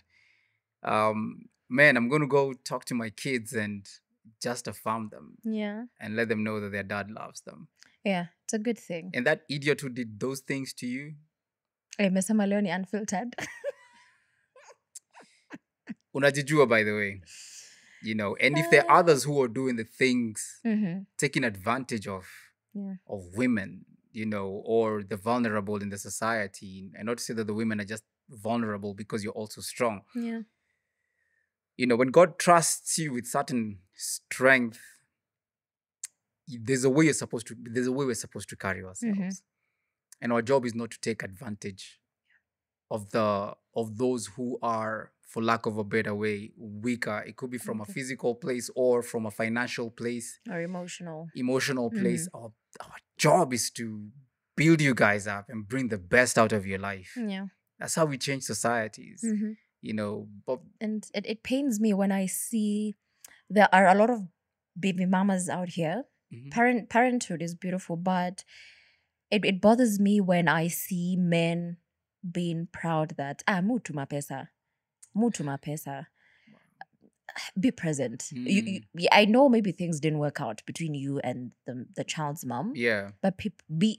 man, I'm gonna go talk to my kids and just affirm them.
Yeah.
And let them know that their dad loves them.
Yeah, it's a good thing.
And that idiot who did those things to you.
Mesema leo ni unfiltered.
Unajijua, by the way. And if there are others who are doing the things, taking advantage of women, or the vulnerable in the society, and not to say that the women are just vulnerable because you're also strong.
Yeah.
When God trusts you with certain strength, there's a way we're supposed to carry ourselves. And our job is not to take advantage of those who are, for lack of a better way, weaker. It could be from a physical place or from a financial place.
Or emotional
place. Our job is to build you guys up and bring the best out of your life.
Yeah.
That's how we change societies. But
and it pains me when I see there are a lot of baby mamas out here. Parenthood is beautiful, but it bothers me when I see men being proud that mutu mapesa. Be present. I know maybe things didn't work out between you and the child's mom.
Yeah.
But be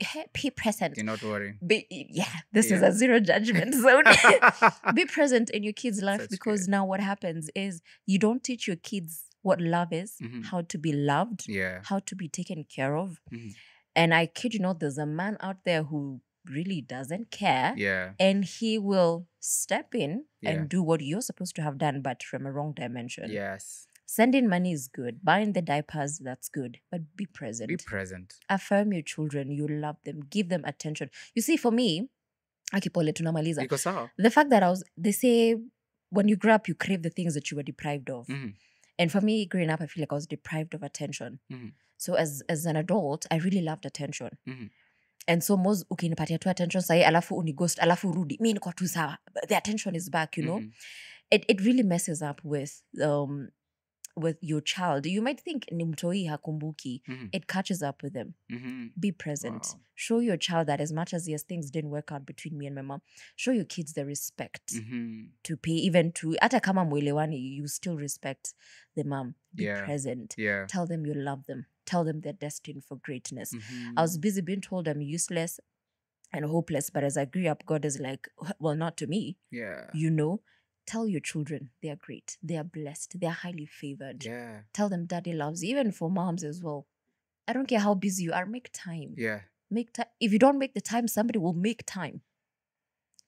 present.
Do not worry.
This is a zero judgment zone. Be present in your kid's life. That's because now what happens is you don't teach your kids what love is, how to be loved, how to be taken care of. And I kid you not, there's a man out there who really doesn't care.
Yeah.
And he will step in and do what you're supposed to have done, but from a wrong dimension.
Yes.
Sending money is good. Buying the diapers, that's good. But be present.
Be present.
Affirm your children. You love them. Give them attention. You see, for me, akipole tunamaliza.
Because how?
The fact that they say when you grow up, you crave the things that you were deprived of. And for me, growing up, I feel like I was deprived of attention. So as an adult, I really loved attention. And so most ukinipatia tu attention sahi alafu unighost alafu rudi mi niko tu sawa, the attention is back, it really messes up with your child. You might think ni mtoi hakumbuki. It catches up with them. Be present. Wow. Show your child that as much as yes, things didn't work out between me and my mom, show your kids the respect to pay, even to ata kama mwelewani, you still respect the mom. Be present. Tell them you love them. Tell them they're destined for greatness. I was busy being told I'm useless and hopeless, but as I grew up, God is like, well, not to me.
Yeah.
Tell your children they are great, they are blessed, they are highly favored.
Yeah.
Tell them daddy loves you, even for moms as well. I don't care how busy you are, make time.
Yeah.
Make time. If you don't make the time, somebody will make time.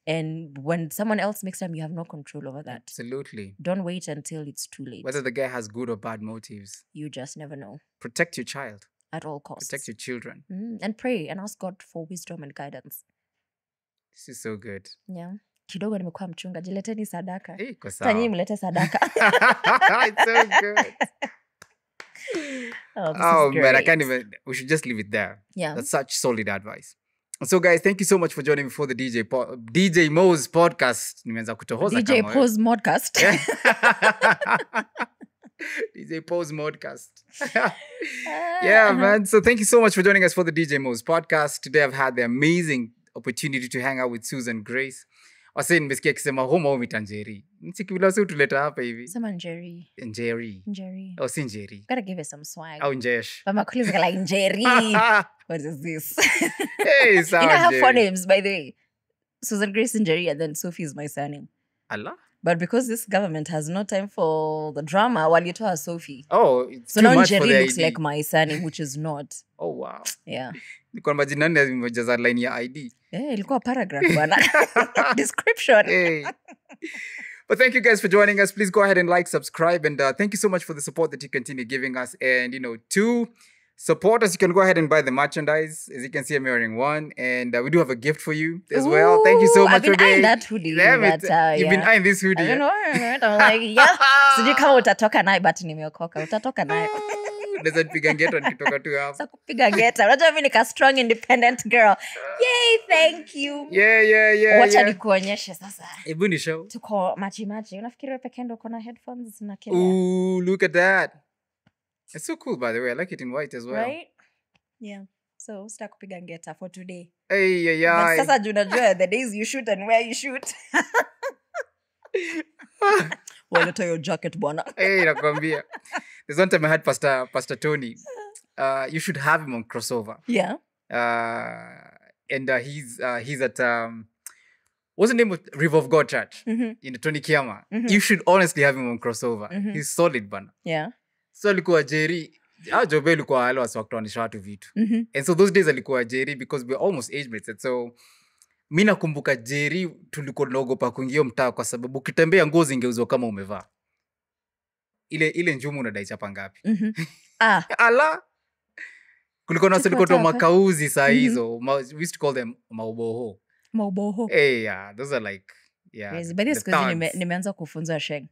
And when someone else makes time, you have no control over that.
Absolutely.
Don't wait until it's too late.
Whether the guy has good or bad motives.
You just never know.
Protect your child.
At all costs.
Protect your children.
And pray and ask God for wisdom and guidance.
This is so good.
Yeah. kidogo nimekuwa mchunga, jileteni sadaka.
Iko sawa.
Tanyi mlete sadaka.
It's so good.
Oh,
man, I can't even. We should just leave it there.
Yeah.
That's such solid advice. So, guys, thank you so much for joining me for the DJ Mo's podcast. Nimeanza kutohoza
DJ Pose Modcast.
DJ Pose Modcast. Yeah, man. So, thank you so much for joining us for the DJ Mo's podcast. Today, I've had the amazing opportunity to hang out with Susan Grace. Wase nimesikia kisema home Njeri. Nsikibila si utuleta hapa hivi.
Sema Njeri.
Njeri.
Njeri.
Oh, si Njeri.
Gotta give it some swag.
Oh, Njesh.
Mama Kuli's like Njeri. What is this?
Hey,
you know, I have four names, by the way. Susan Grace Njeri, and then Sophie is my surname.
Allah.
But because this government has no time for the drama, while you told her Sophie.
Oh, it's
so
too
now
much
Njeri
for the
looks
ID.
like my surname, which is not.
Oh, wow.
Yeah.
Niko na majina nne zimejaza line ya ID.
Ilikuwa paragraph bwana. Description.
Hey. But thank you guys for joining us. Please go ahead and like, subscribe, and thank you so much for the support that you continue giving us. And, to support us, you can go ahead and buy the merchandise. As you can see, I'm wearing one. And we do have a gift for you as well. Thank you so much for
being that hoodie.
You've been eyeing this hoodie.
I don't know. I'm like, yeah. Sijui kama utatoka naye, but nimeokoka. Utatoka naye.
Naweza nipiga ngeta nikitoka tu hapo.
Sasa kupiga ngeta. Unajua mimi nika strong independent girl. Yay, thank you.
Yeah.
Wacha nikuonyeshe sasa.
Hebu ni show.
Tuko machi. Unafikiri wewe pekee ndio uko na headphones na kile?
Ooh, look at that. It's so cool, by the way. I like it in white as well.
Right? Yeah. So, sita kupiga ngeta for today.
Hey.
But sasa unajua the days you shoot and where you shoot. Waleta your jacket bwana.
Hey, nakwambia. There's one time I had Pastor Tony. You should have him on crossover.
Yeah.
And he's at what's the name of River of God Church in Tony Kiama. You should honestly have him on crossover. He's solid bana.
Yeah.
So alikuwa Jerry. Jobe alikuwa wale wasikuanisha watu vitu. And so those days alikuwa Jerry because we're almost age mates. And so mimi nakumbuka Jerry tulikuwa tunaogopa kuingia mtaa kwa sababu ukitembea ngozi ingeuzwa kama umevaa. Ile njumu unadai chapa ngapi? Ala. Kulikuwa na walikuwa to makauzi saa hizo. We used to call them mauboho.
Mauboho.
Hey, yeah, those are like
Crazy. But this nimeanza kufunza sheng.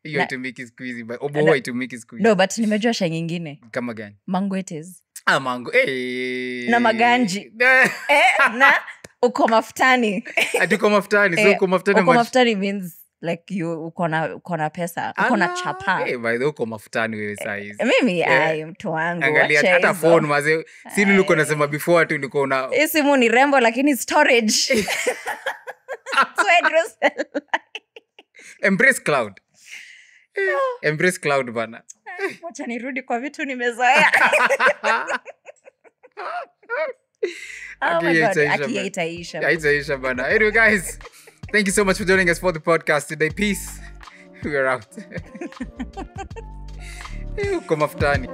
You have to make it squeezy, but oboho to make it squeezy.
No, but nimejua sheng nyingine.
Come again.
Mango it is.
Mango. Hey.
Na maganji. Na uko mafutani.
Uko mafutani. So uko mafutani.
Uko mafutani means like you uko na pesa. Uko na chapa.
Hey, by the way, uko mafutani wewe size.
Mimi mtu wangu.
Angalia hata phone maze. Sisi nilikuwa nasema before tu ulikuwa una.
Hii simu ni rembo lakini storage. So
Embrace cloud. Embrace cloud bana.
Wacha nirudi kwa vitu nimezoea. Oh my God, akiitaisha.
Haitaisha bana. Anyway guys, thank you so much for joining us for the podcast today. Peace. We are out. Uko mafutani.